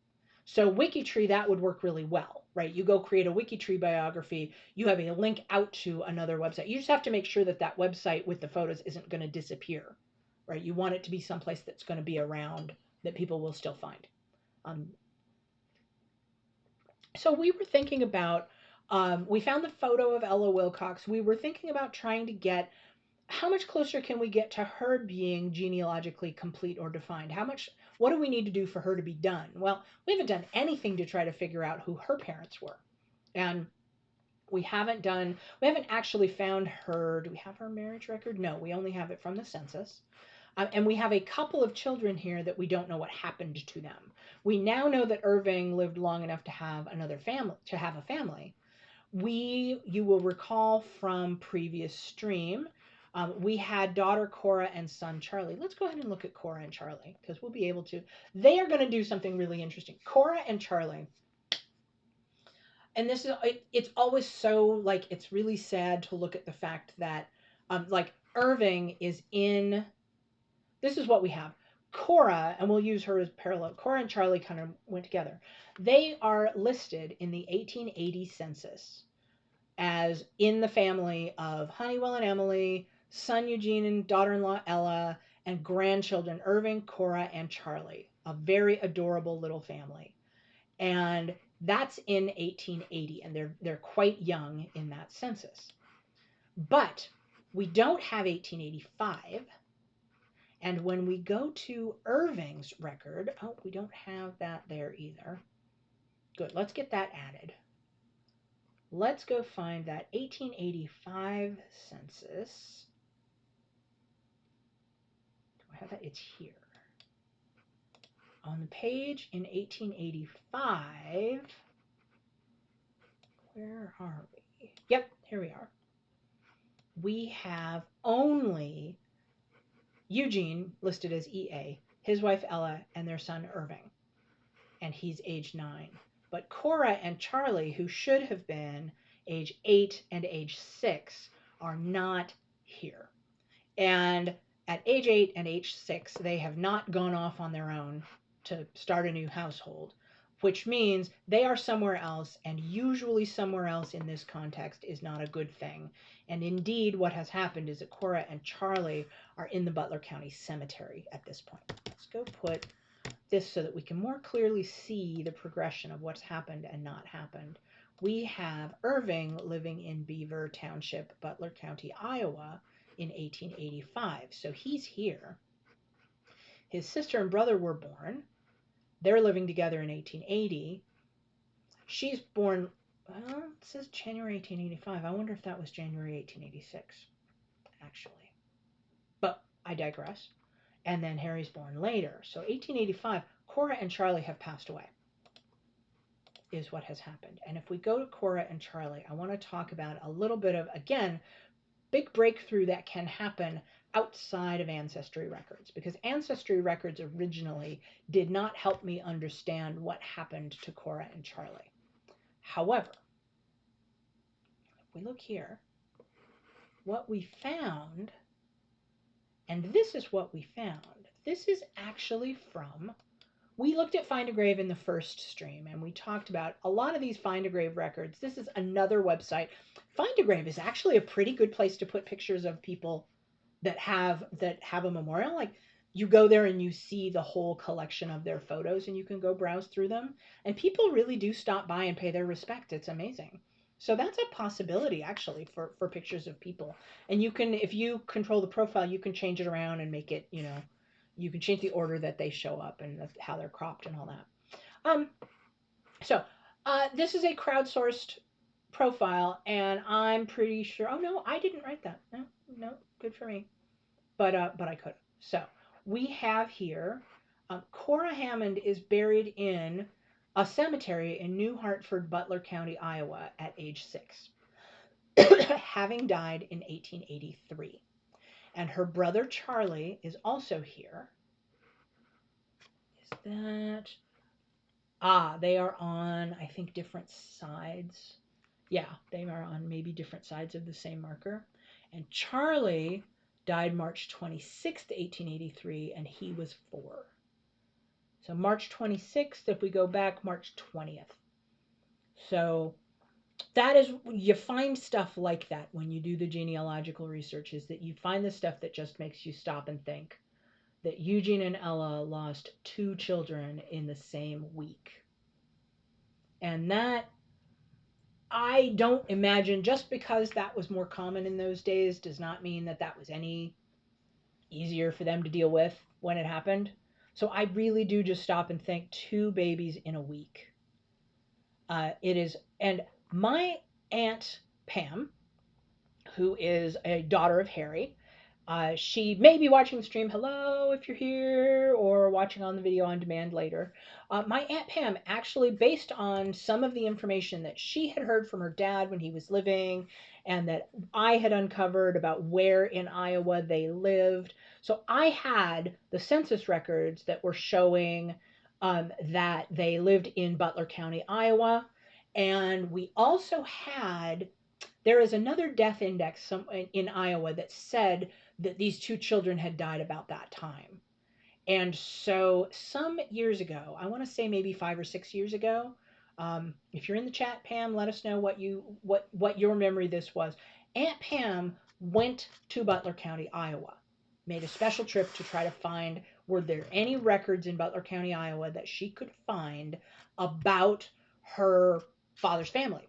So WikiTree, that would work really well, right? You go create a WikiTree biography, you have a link out to another website. You just have to make sure that that website with the photos isn't going to disappear, right? You want it to be someplace that's going to be around that people will still find. So we were thinking about, we found the photo of Ella Wilcox. We were thinking about trying to get, how much closer can we get to her being genealogically complete or defined? What do we need to do for her to be done? Well, we haven't done anything to try to figure out who her parents were. And we haven't actually found her. Do we have her marriage record? No, we only have it from the census. And we have a couple of children here that we don't know what happened to them. We now know that Irving lived long enough to have a family. You will recall from previous stream, we had daughter Cora and son Charlie. Let's go ahead and look at Cora and Charlie because we'll be able to. They are going to do something really interesting. Cora and Charlie. And this is, it's always so, like, it's really sad to look at the fact that, like, Irving is in, this is what we have. Cora, and we'll use her as parallel, Cora and Charlie kind of went together. They are listed in the 1880 census as in the family of Honeywell and Emily, son Eugene and daughter-in-law Ella, and grandchildren Irving, Cora, and Charlie. A very adorable little family. And that's in 1880, and they're quite young in that census. But we don't have 1885. And when we go to Irving's record, we don't have that there either. Good, let's get that added. Let's go find that 1885 census. Do I have that? It's here. On the page in 1885, where are we? Yep, here we are. We have only Eugene listed as EA, his wife Ella, and their son Irving, and he's age 9. But Cora and Charlie, who should have been age 8 and age 6, are not here. And at age 8 and age 6, they have not gone off on their own to start a new household, which means they are somewhere else, and usually somewhere else in this context is not a good thing. And indeed, what has happened is that Cora and Charlie are in the Butler County Cemetery at this point. Let's go put this so that we can more clearly see the progression of what's happened and not happened. We have Irving living in Beaver Township, Butler County, Iowa in 1885. So he's here. His sister and brother were born. They're living together in 1880. She's born, well, it says January 1885. I wonder if that was January 1886, actually. But I digress. And then Harry's born later. So 1885, Cora and Charlie have passed away, is what has happened. And if we go to Cora and Charlie, I want to talk about a little bit of, again, big breakthrough that can happen outside of ancestry records, because ancestry records originally did not help me understand what happened to Cora and Charlie. However, if we look here, what we found, and this is what we found, this is actually from, we looked at Find a Grave in the first stream, and we talked about a lot of these Find a Grave records. This is another website. Find a Grave is actually a pretty good place to put pictures of people that have a memorial. Like, you go there and you see the whole collection of their photos, and you can go browse through them. And people really do stop by and pay their respect. It's amazing. So that's a possibility, actually, for pictures of people. And you can, if you control the profile, you can change it around and make it, you can change the order that they show up and how they're cropped and all that. So this is a crowdsourced profile, and I'm pretty sure. Oh no, I didn't write that. No, good for me. But I could. So we have here, Cora Hammond is buried in a cemetery in New Hartford, Butler County, Iowa, at age 6, having died in 1883. And her brother Charlie is also here. Is that? They are on, I think, different sides. Yeah, they are on maybe different sides of the same marker. And Charlie died March 26th, 1883, and he was 4. So March 26th, if we go back, March 20th. So that is, you find stuff like that when you do the genealogical research, is that you find the stuff that just makes you stop and think that Eugene and Ella lost 2 children in the same week. And that, I don't imagine, just because that was more common in those days does not mean that that was any easier for them to deal with when it happened. So I really do just stop and think 2 babies in a week. It is, and my Aunt Pam, who is a daughter of Harry, she may be watching the stream. Hello, if you're here, or watching on the video on demand later. My Aunt Pam, actually, based on some of the information that she had heard from her dad when he was living, and that I had uncovered about where in Iowa they lived. So I had the census records that were showing that they lived in Butler County, Iowa. And we also had, there is another death index in Iowa that said that these 2 children had died about that time. And so some years ago, I want to say maybe 5 or 6 years ago, if you're in the chat, Pam, let us know what your memory this was. Aunt Pam went to Butler County, Iowa, made a special trip to try to find, were there any records in Butler County, Iowa that she could find about her father's family.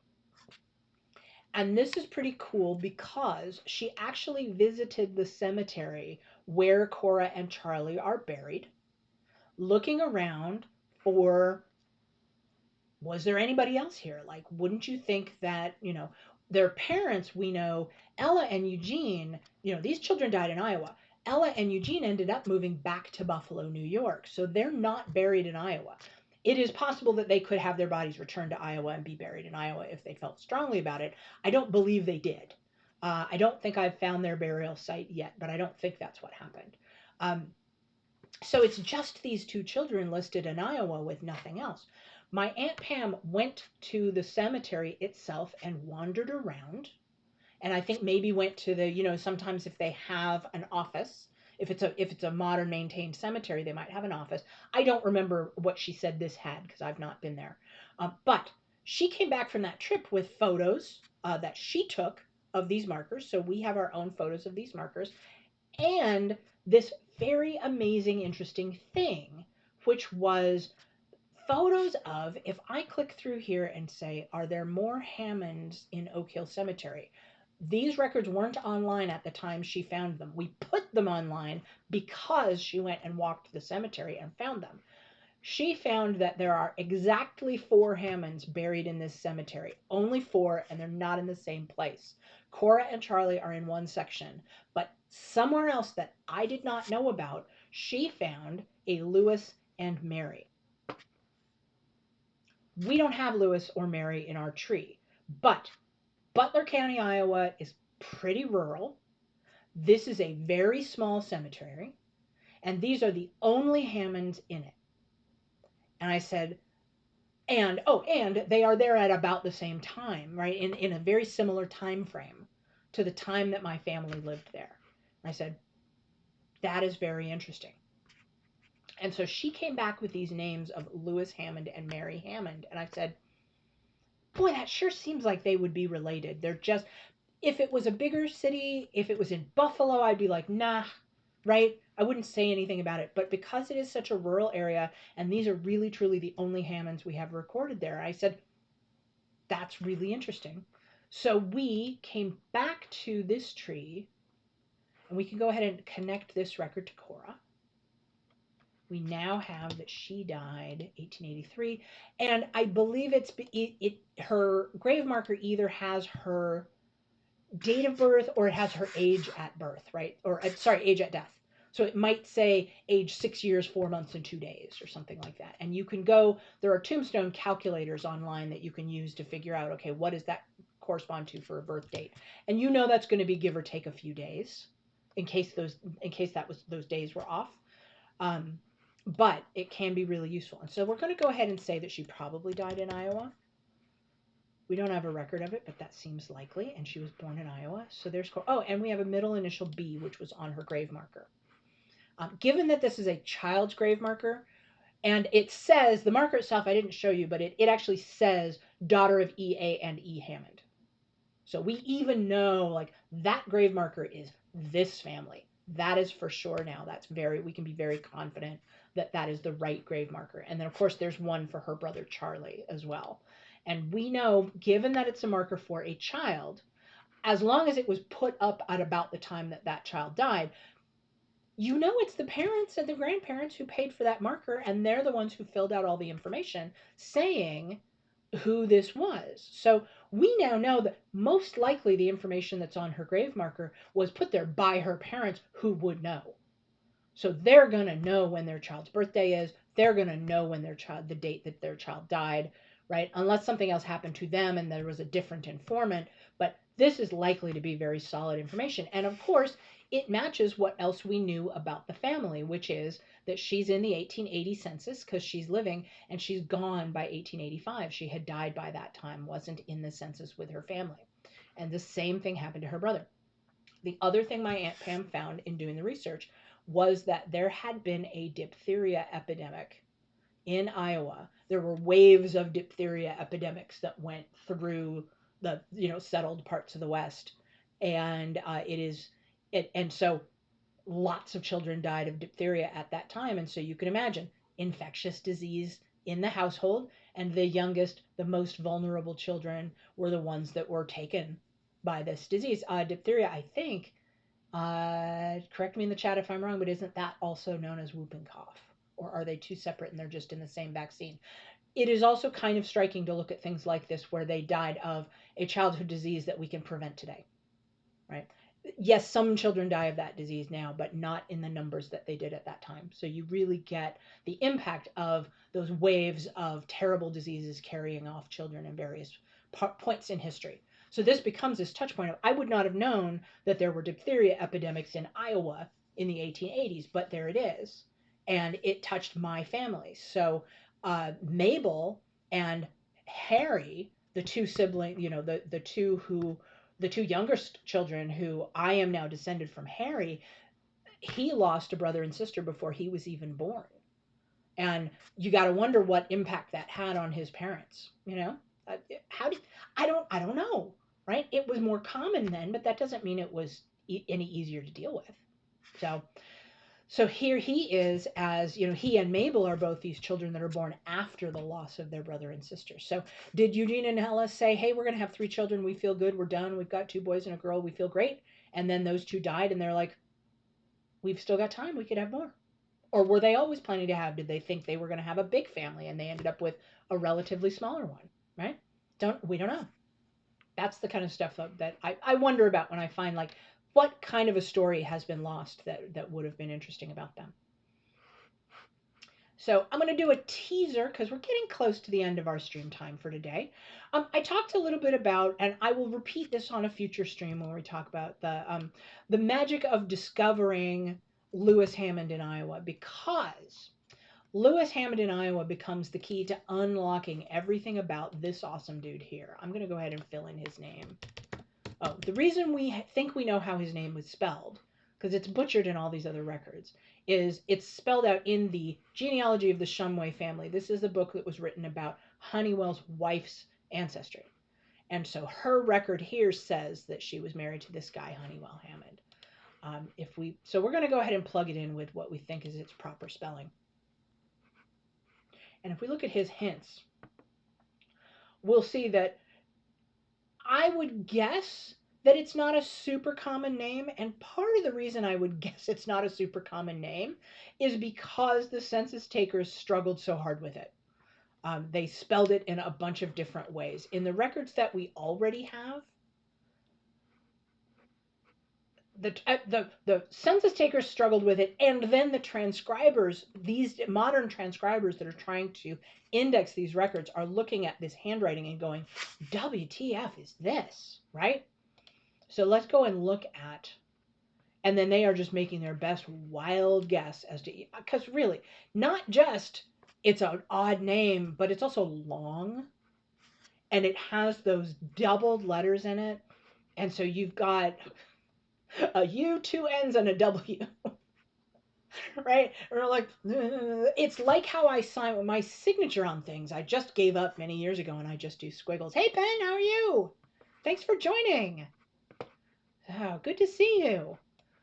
And this is pretty cool because she actually visited the cemetery where Cora and Charlie are buried, looking around for, was there anybody else here? Like, wouldn't you think that, their parents, we know, Ella and Eugene, these children died in Iowa. Ella and Eugene ended up moving back to Buffalo, New York. So they're not buried in Iowa. It is possible that they could have their bodies returned to Iowa and be buried in Iowa if they felt strongly about it. I don't believe they did. I don't think I've found their burial site yet, but I don't think that's what happened. So it's just these 2 children listed in Iowa with nothing else. My Aunt Pam went to the cemetery itself and wandered around. And I think maybe went to the, sometimes if they have an office, if it's a modern maintained cemetery, they might have an office. I don't remember what she said this had because I've not been there. But she came back from that trip with photos that she took of these markers. So we have our own photos of these markers. And this very amazing, interesting thing, which was photos of, if I click through here and say, are there more Hammonds in Oak Hill Cemetery? These records weren't online at the time she found them. We put them online because she went and walked the cemetery and found them. She found that there are exactly 4 Hammonds buried in this cemetery. Only 4, and they're not in the same place. Cora and Charlie are in one section, but somewhere else that I did not know about, she found a Lewis and Mary. We don't have Lewis or Mary in our tree, but Butler County, Iowa is pretty rural. This is a very small cemetery, and these are the only Hammonds in it. And I said, and they are there at about the same time, right? In a very similar time frame to the time that my family lived there. I said, that is very interesting. And so she came back with these names of Lewis Hammond and Mary Hammond. And I said, boy, that sure seems like they would be related. They're just, if it was a bigger city, if it was in Buffalo, I'd be like, nah, right? I wouldn't say anything about it. But because it is such a rural area, and these are really, truly the only Hammonds we have recorded there, I said, that's really interesting. So we came back to this tree, and we can go ahead and connect this record to Cora. We now have that she died 1883, and I believe her grave marker either has her date of birth or it has her age at birth, right? Or sorry, age at death. So it might say age 6 years, 4 months, and 2 days or something like that. And you can go, there are tombstone calculators online that you can use to figure out, okay, what does that correspond to for a birth date? And you know that's going to be give or take a few days in case those days were off. But it can be really useful. And so we're going to go ahead and say that she probably died in Iowa. We don't have a record of it, but that seems likely. And she was born in Iowa. So there's, oh, and we have a middle initial B, which was on her grave marker. Given that this is a child's grave marker, and it says, the marker itself, I didn't show you, but it actually says daughter of E.A. and E. Hammond. So we even know, like, that grave marker is this family. That is for sure now. We can be very confident that that is the right grave marker. And then, of course, there's one for her brother Charlie as well. And we know, given that it's a marker for a child, as long as it was put up at about the time that that child died, you know it's the parents and the grandparents who paid for that marker, and they're the ones who filled out all the information saying who this was. So we now know that most likely the information that's on her grave marker was put there by her parents who would know. So they're going to know when their child's birthday is. They're going to know when the date that their child died, right? Unless something else happened to them and there was a different informant. But this is likely to be very solid information. And of course, it matches what else we knew about the family, which is that she's in the 1880 census because she's living, and she's gone by 1885. She had died by that time, wasn't in the census with her family. And the same thing happened to her brother. The other thing my Aunt Pam found in doing the research was that there had been a diphtheria epidemic in Iowa. There were waves of diphtheria epidemics that went through the settled parts of the West, and so lots of children died of diphtheria at that time. And so you can imagine infectious disease in the household, and the youngest, the most vulnerable children were the ones that were taken by this disease. Diphtheria, I think, correct me in the chat if I'm wrong, but isn't that also known as whooping cough? Or are they two separate and they're just in the same vaccine? It is also kind of striking to look at things like this where they died of a childhood disease that we can prevent today, right? Yes, some children die of that disease now, but not in the numbers that they did at that time. So you really get the impact of those waves of terrible diseases carrying off children in various points in history. So this becomes this touch point of, I would not have known that there were diphtheria epidemics in Iowa in the 1880s, but there it is. And it touched my family. So Mabel and Harry, the two siblings, the two youngest children who I am now descended from Harry, he lost a brother and sister before he was even born. And you got to wonder what impact that had on his parents, I don't know, right? It was more common then, but that doesn't mean it was any easier to deal with. So So here he is, as you know, he and Mabel are both these children that are born after the loss of their brother and sister. So did Eugene and Ella say, hey, we're going to have 3 children, we feel good, we're done, we've got 2 boys and a girl, we feel great? And then those 2 died and they're like, we've still got time, we could have more? Or were they always planning to have, did they think they were going to have a big family and they ended up with a relatively smaller one, right? We don't know. That's the kind of stuff that I wonder about when I find like what kind of a story has been lost that would have been interesting about them. So I'm going to do a teaser because we're getting close to the end of our stream time for today. I talked a little bit about, and I will repeat this on a future stream when we talk about the magic of discovering Lewis Hammond in Iowa, because Lewis Hammond in Iowa becomes the key to unlocking everything about this awesome dude here. I'm going to go ahead and fill in his name. Oh, the reason we think we know how his name was spelled, because it's butchered in all these other records, is it's spelled out in the Genealogy of the Shumway Family. This is a book that was written about Honeywell's wife's ancestry. And so her record here says that she was married to this guy, Honeywell Hammond. So we're going to go ahead and plug it in with what we think is its proper spelling. And if we look at his hints, we'll see that I would guess that it's not a super common name. And part of the reason I would guess it's not a super common name is because the census takers struggled so hard with it. They spelled it in a bunch of different ways. In the records that we already have, the census takers struggled with it, and then the transcribers, these modern transcribers that are trying to index these records, are looking at this handwriting and going, WTF is this, right? So let's go and look at, and then they are just making their best wild guess as to, because really, not just it's an odd name, but it's also long, and it has those doubled letters in it, and so you've got a U, 2 N's, and a W. Right? Or like, it's like how I sign my signature on things. I just gave up many years ago and I just do squiggles. Hey, Ben, how are you? Thanks for joining. Oh, good to see you.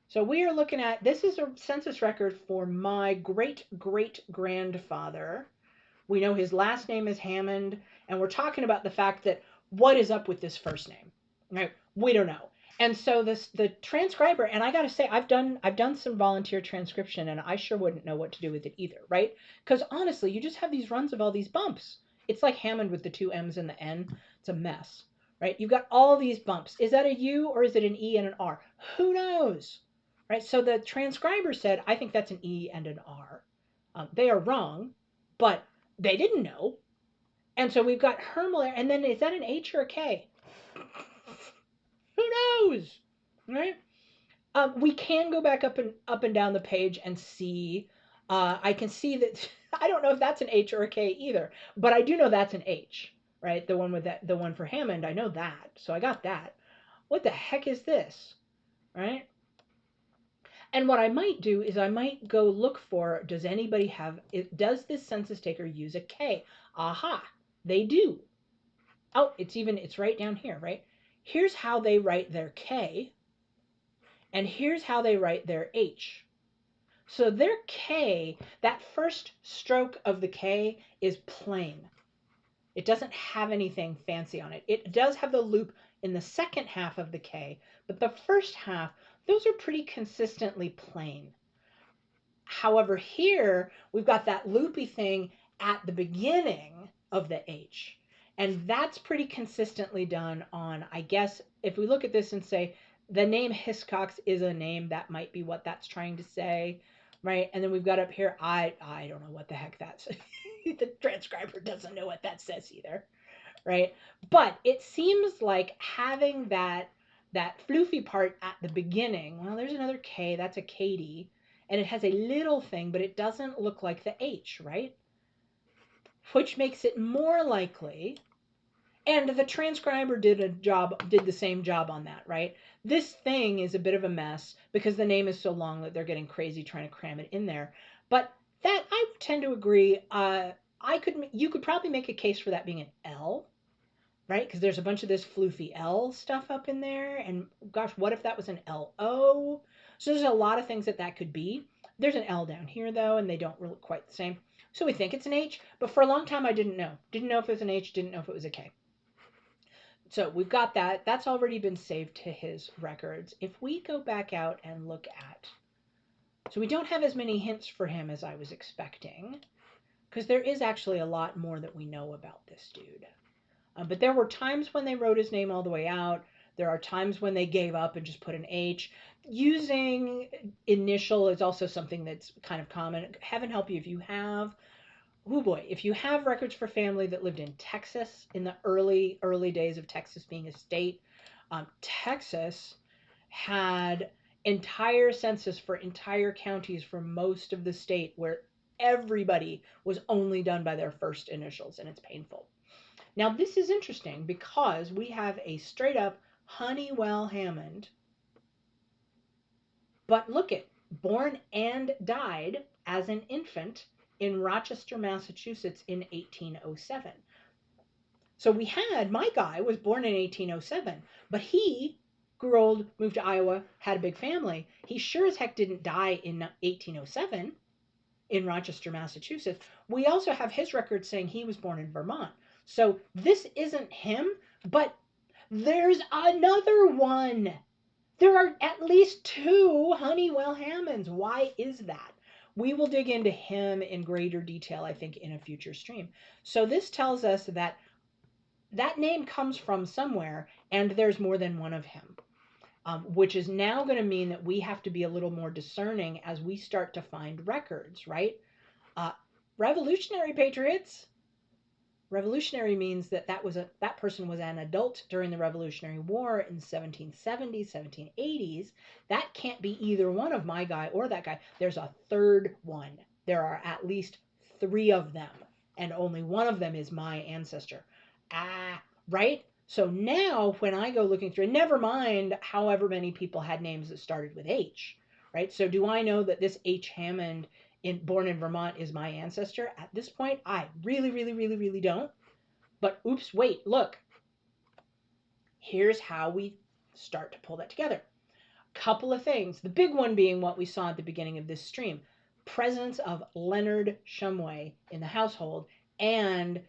So we are looking at, this is a census record for my great-great-grandfather. We know his last name is Hammond, and we're talking about the fact that what is up with this first name, right? We don't know. And so the transcriber, and I got to say, I've done some volunteer transcription, and I sure wouldn't know what to do with it either, right? Because honestly, you just have these runs of all these bumps. It's like Hammond with the 2 M's and the N. It's a mess, right? You've got all these bumps. Is that a U or is it an E and an R? Who knows, right? So the transcriber said, I think that's an E and an R. They are wrong, but they didn't know. And so we've got Hermler, and then is that an H or a K? Who knows, right? We can go back up and down the page and see. I can see that. I don't know if that's an H or a K either, but I do know that's an H, right? The one with that, the one for Hammond. I know that, so I got that. What the heck is this, right? And what I might do is I might go look for, does anybody have, does this census taker use a K? Aha, they do. Oh, it's right down here, right? Here's how they write their K, and here's how they write their H. So their K, that first stroke of the K is plain. It doesn't have anything fancy on it. It does have the loop in the second half of the K, but the first half, those are pretty consistently plain. However, here we've got that loopy thing at the beginning of the H. And that's pretty consistently done on, I guess, if we look at this and say, the name Hiscox is a name, that might be what that's trying to say, right? And then we've got up here, I don't know what the heck that's. The transcriber doesn't know what that says either, right? But it seems like having that floofy part at the beginning, well, there's another K, that's a Katie, and it has a little thing, but it doesn't look like the H, right? Which makes it more likely, and the transcriber did the same job on that, right? This thing is a bit of a mess because the name is so long that they're getting crazy trying to cram it in there. But that, I tend to agree. You could probably make a case for that being an L, right? Because there's a bunch of this floofy L stuff up in there, and gosh, what if that was an LO? So there's a lot of things that could be. There's an L down here though, and they don't look quite the same. So we think it's an H, but for a long time I didn't know. Didn't know if it was an H, didn't know if it was a K. So we've got that. That's already been saved to his records. If we go back out and look at, so we don't have as many hints for him as I was expecting, because there is actually a lot more that we know about this dude. But there were times when they wrote his name all the way out. There are times when they gave up and just put an H. Using initial is also something that's kind of common. Heaven help you if you have, oh boy, if you have records for family that lived in Texas in the early days of Texas being a state. Texas had entire census for entire counties for most of the state where everybody was only done by their first initials, and it's painful. Now, this is interesting because we have a straight up Honeywell Hammond, but look at, born and died as an infant in Rochester, Massachusetts in 1807. So we had, my guy was born in 1807, but he grew old, moved to Iowa, had a big family. He sure as heck didn't die in 1807 in Rochester, Massachusetts. We also have his record saying he was born in Vermont. So this isn't him, but there's another one. There are at least 2 Honeywell Hammonds. Why is that? We will dig into him in greater detail, I think, in a future stream. So this tells us that that name comes from somewhere, and there's more than one of him, which is now going to mean that we have to be a little more discerning as we start to find records, right? Revolutionary patriots. Revolutionary means that that person was an adult during the Revolutionary War in 1770s, 1780s. That can't be either one of my guy or that guy. There's a third one. There are at least 3 of them, and only one of them is my ancestor. Right? So now when I go looking through, never mind however many people had names that started with H, right? So do I know that this H. Hammond born in Vermont is my ancestor? At this point, I really don't. But oops, wait, look. Here's how we start to pull that together. Couple of things. The big one being what we saw at the beginning of this stream. Presence of Leonard Shumway in the household, and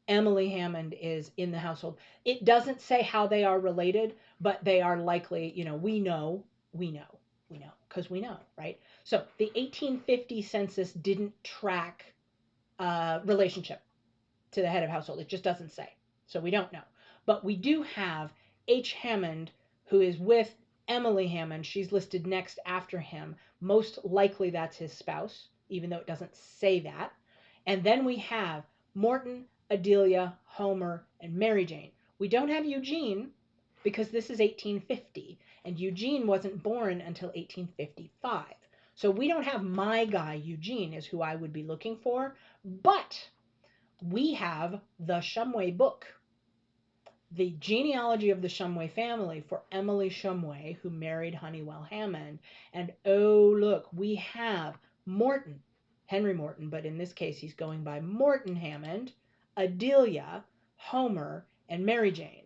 Emily Hammond is in the household. It doesn't say how they are related, but they are likely, we know, because we know, right? So the 1850 census didn't track relationship to the head of household. It just doesn't say. So we don't know. But we do have H. Hammond, who is with Emily Hammond. She's listed next after him. Most likely that's his spouse, even though it doesn't say that. And then we have Morton, Adelia, Homer, and Mary Jane. We don't have Eugene because this is 1850, and Eugene wasn't born until 1855. So we don't have my guy, Eugene, is who I would be looking for, but we have the Shumway book, the genealogy of the Shumway family for Emily Shumway, who married Honeywell Hammond. And oh, look, we have Morton, Henry Morton, but in this case he's going by Morton Hammond, Adelia, Homer, and Mary Jane.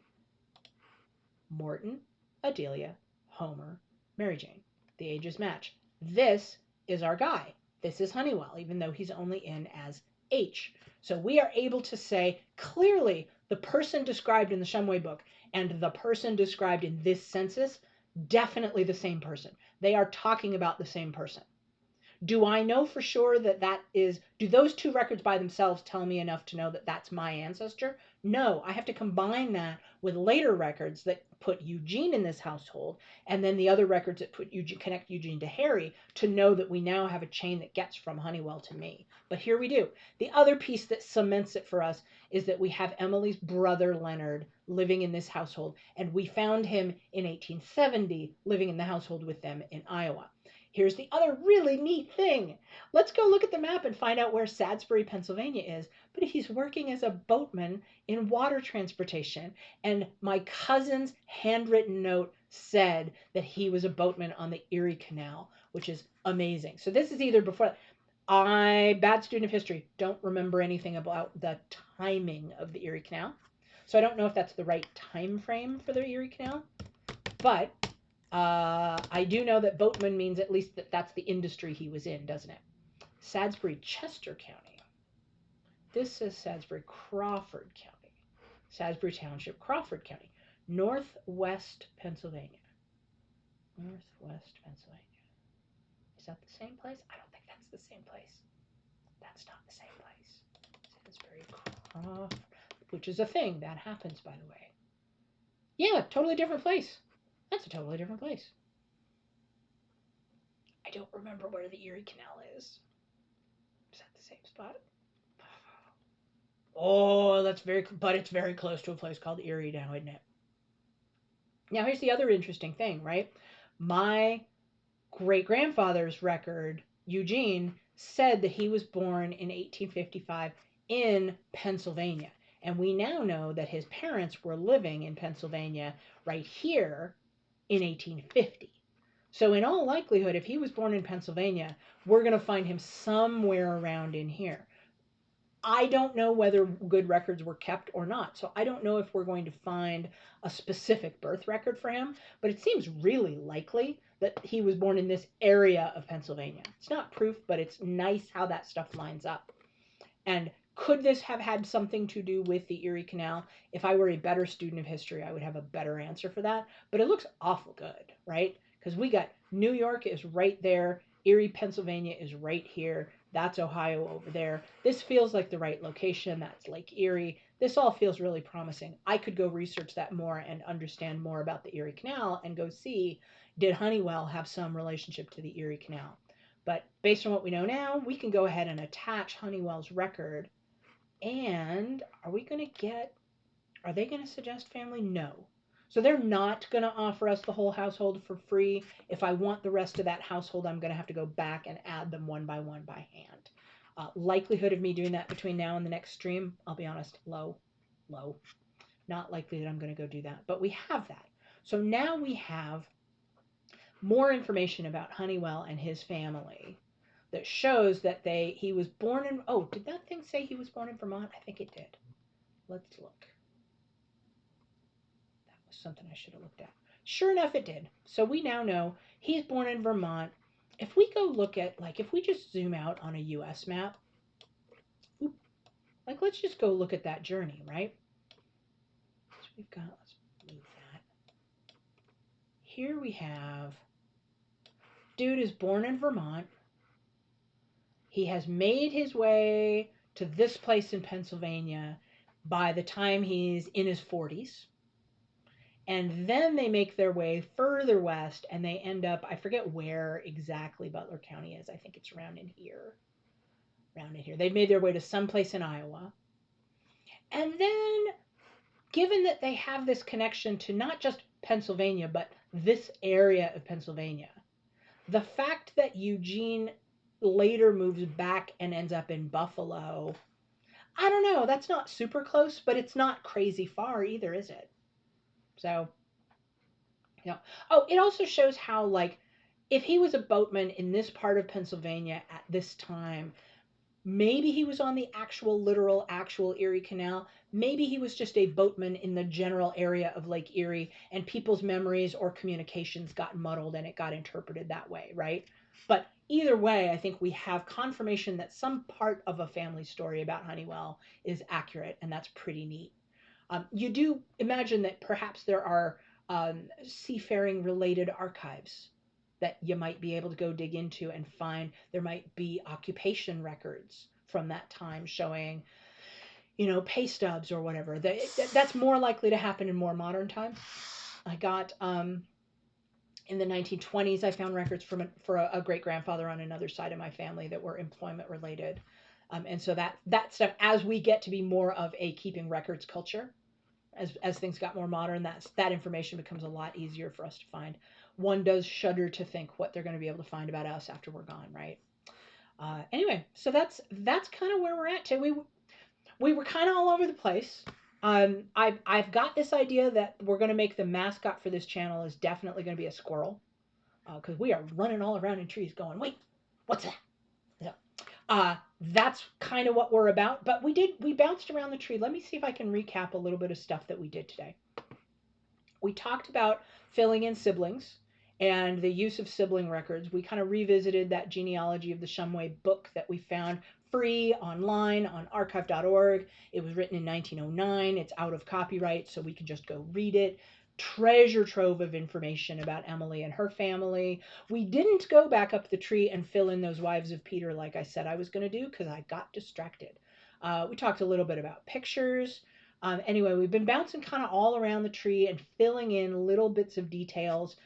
Morton, Adelia, Homer, Mary Jane. The ages match. This is our guy. This is Honeywell, even though he's only in as H. So we are able to say clearly the person described in the Shumway book and the person described in this census, definitely the same person. They are talking about the same person. Do I know for sure that do those 2 records by themselves tell me enough to know that that's my ancestor? No, I have to combine that with later records that put Eugene in this household, and then the other records that connect Eugene to Harry, to know that we now have a chain that gets from Honeywell to me. But here we do. The other piece that cements it for us is that we have Emily's brother Leonard living in this household, and we found him in 1870 living in the household with them in Iowa. Here's the other really neat thing. Let's go look at the map and find out where Salisbury, Pennsylvania is. But he's working as a boatman in water transportation. And my cousin's handwritten note said that he was a boatman on the Erie Canal, which is amazing. So this is either before. Bad student of history, don't remember anything about the timing of the Erie Canal. So I don't know if that's the right time frame for the Erie Canal. But I do know that boatman means at least that's the industry he was in, doesn't it? Salisbury, Chester County. This says Salisbury, Crawford County. Salisbury Township, Crawford County. Northwest Pennsylvania. Northwest Pennsylvania. Is that the same place? I don't think that's the same place. That's not the same place. Salisbury, Crawford, which is a thing that happens, by the way. Yeah, totally different place. That's a totally different place. I don't remember where the Erie Canal is. Is that the same spot? Oh, but it's very close to a place called Erie now, isn't it? Now, here's the other interesting thing, right? My great-grandfather's record, Eugene, said that he was born in 1855 in Pennsylvania. And we now know that his parents were living in Pennsylvania right here in 1850. So in all likelihood, if he was born in Pennsylvania, we're going to find him somewhere around in here. I don't know whether good records were kept or not. So I don't know if we're going to find a specific birth record for him, but it seems really likely that he was born in this area of Pennsylvania. It's not proof, but it's nice how that stuff lines up. And could this have had something to do with the Erie Canal? If I were a better student of history, I would have a better answer for that. But it looks awful good, right? Because we got New York is right there. Erie, Pennsylvania is right here. That's Ohio over there. This feels like the right location. That's Lake Erie. This all feels really promising. I could go research that more and understand more about the Erie Canal and go see, did Honeywell have some relationship to the Erie Canal? But based on what we know now, we can go ahead and attach Honeywell's record. And are they going to suggest family? No. So they're not going to offer us the whole household for free. If I want the rest of that household, I'm going to have to go back and add them one by one by hand. Likelihood of me doing that between now and the next stream, I'll be honest, low. Not likely that I'm going to go do that. But we have that. So now we have more information about Honeywell and his family that shows that he was born in, oh, did that thing say he was born in Vermont? I think it did. Let's look. That was something I should have looked at. Sure enough, it did. So we now know he's born in Vermont. If we go look at, if we just zoom out on a U.S. map, let's just go look at that journey, right? So we've got, let's move that. Here we have, dude is born in Vermont. He has made his way to this place in Pennsylvania by the time he's in his 40s. And then they make their way further west and they end up, I forget where exactly Butler County is. I think it's around in here. They've made their way to someplace in Iowa. And then, given that they have this connection to not just Pennsylvania, but this area of Pennsylvania, the fact that Eugene later moves back and ends up in Buffalo, I don't know, that's not super close, but it's not crazy far either, is it? So, oh, it also shows how, if he was a boatman in this part of Pennsylvania at this time, maybe he was on the actual Erie Canal. Maybe he was just a boatman in the general area of Lake Erie, and people's memories or communications got muddled and it got interpreted that way, right? But either way, I think we have confirmation that some part of a family story about Honeywell is accurate, and that's pretty neat. You do imagine that perhaps there are seafaring-related archives that you might be able to go dig into and find. There might be occupation records from that time showing, pay stubs or whatever. That's more likely to happen in more modern times. I got in the 1920s, I found records for a great-grandfather on another side of my family that were employment related. And so that stuff, as we get to be more of a keeping records culture, as things got more modern, that information becomes a lot easier for us to find. One does shudder to think what they're going to be able to find about us after we're gone, right? Anyway, so that's kind of where we're at today. We were kind of all over the place. I've got this idea that we're going to make the mascot for this channel is definitely going to be a squirrel, because we are running all around in trees going, wait, what's that? So, that's kind of what we're about. But we bounced around the tree. Let me see if I can recap a little bit of stuff that we did today. We talked about filling in siblings and the use of sibling records. We kind of revisited that genealogy of the Shumway book that we found free online on archive.org. It was written in 1909. It's out of copyright, so we can just go read it. Treasure trove of information about Emily and her family. We didn't go back up the tree and fill in those wives of Peter like I said I was going to do because I got distracted. We talked a little bit about pictures. Anyway, we've been bouncing kind of all around the tree and filling in little bits of details.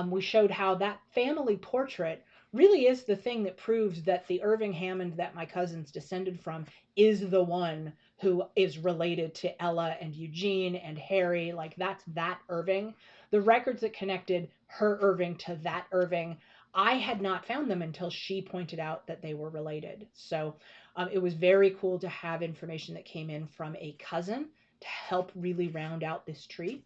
We showed how that family portrait really is the thing that proves that the Irving Hammond that my cousins descended from is the one who is related to Ella and Eugene and Harry. Like, that's that Irving. The records that connected her Irving to that Irving, I had not found them until she pointed out that they were related. So it was very cool to have information that came in from a cousin to help really round out this tree.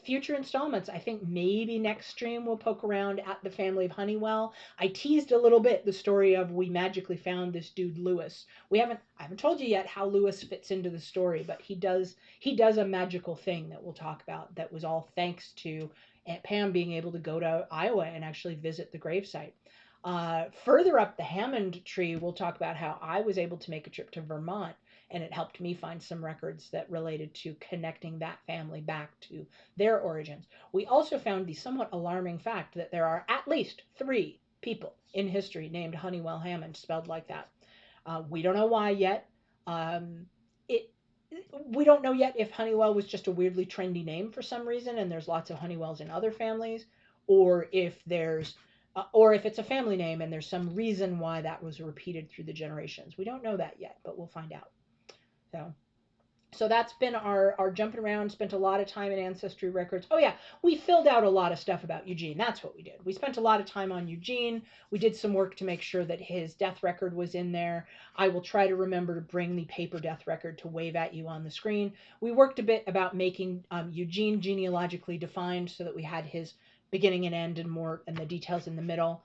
Future installments, I think maybe next stream we'll poke around at the family of Honeywell. I teased a little bit the story of we magically found this dude Lewis. I haven't told you yet how Lewis fits into the story, but he does a magical thing that we'll talk about that was all thanks to Aunt Pam being able to go to Iowa and actually visit the gravesite. Further up the Hammond tree, we'll talk about how I was able to make a trip to Vermont, and it helped me find some records that related to connecting that family back to their origins. We also found the somewhat alarming fact that there are at least 3 people in history named Honeywell Hammond, spelled like that. We don't know why yet. It we don't know yet if Honeywell was just a weirdly trendy name for some reason, and there's lots of Honeywells in other families, or if it's a family name and there's some reason why that was repeated through the generations. We don't know that yet, but we'll find out. So that's been our jumping around, spent a lot of time in Ancestry Records. Oh yeah, we filled out a lot of stuff about Eugene. That's what we did. We spent a lot of time on Eugene. We did some work to make sure that his death record was in there. I will try to remember to bring the paper death record to wave at you on the screen. We worked a bit about making Eugene genealogically defined so that we had his beginning and end and the details in the middle.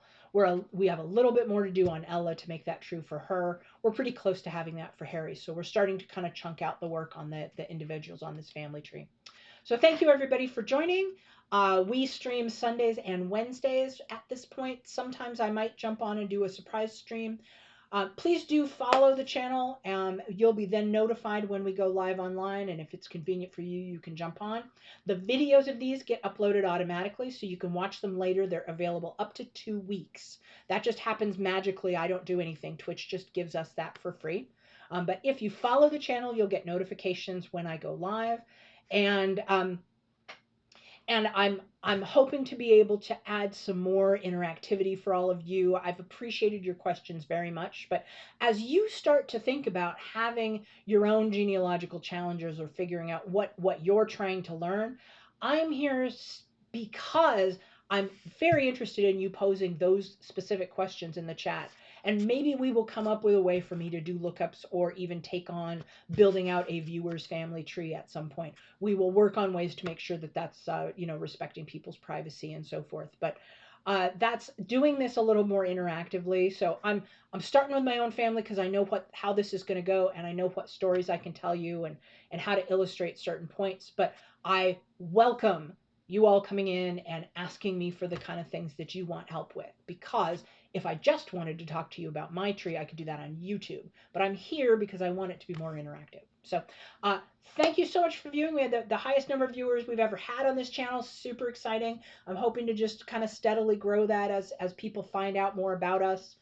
We have a little bit more to do on Ella to make that true for her. We're pretty close to having that for Harry. So we're starting to kind of chunk out the work on the individuals on this family tree. So thank you everybody for joining. We stream Sundays and Wednesdays at this point. Sometimes I might jump on and do a surprise stream. Please do follow the channel. You'll be then notified when we go live online, and if it's convenient for you, you can jump on. The videos of these get uploaded automatically, so you can watch them later. They're available up to 2 weeks. That just happens magically. I don't do anything. Twitch just gives us that for free. But if you follow the channel, you'll get notifications when I go live. And I'm hoping to be able to add some more interactivity for all of you. I've appreciated your questions very much, but as you start to think about having your own genealogical challenges or figuring out what you're trying to learn, I'm here because I'm very interested in you posing those specific questions in the chat. And maybe we will come up with a way for me to do lookups or even take on building out a viewer's family tree at some point. We will work on ways to make sure that that's respecting people's privacy and so forth. But that's doing this a little more interactively. So I'm starting with my own family because I know how this is going to go, and I know what stories I can tell you and how to illustrate certain points. But I welcome you all coming in and asking me for the kind of things that you want help with, because if I just wanted to talk to you about my tree, I could do that on YouTube. But I'm here because I want it to be more interactive. So thank you so much for viewing. We had the highest number of viewers we've ever had on this channel. Super exciting. I'm hoping to just kind of steadily grow that as people find out more about us.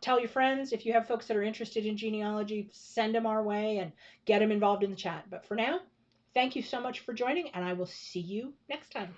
Tell your friends. If you have folks that are interested in genealogy, send them our way and get them involved in the chat. But for now, thank you so much for joining, and I will see you next time.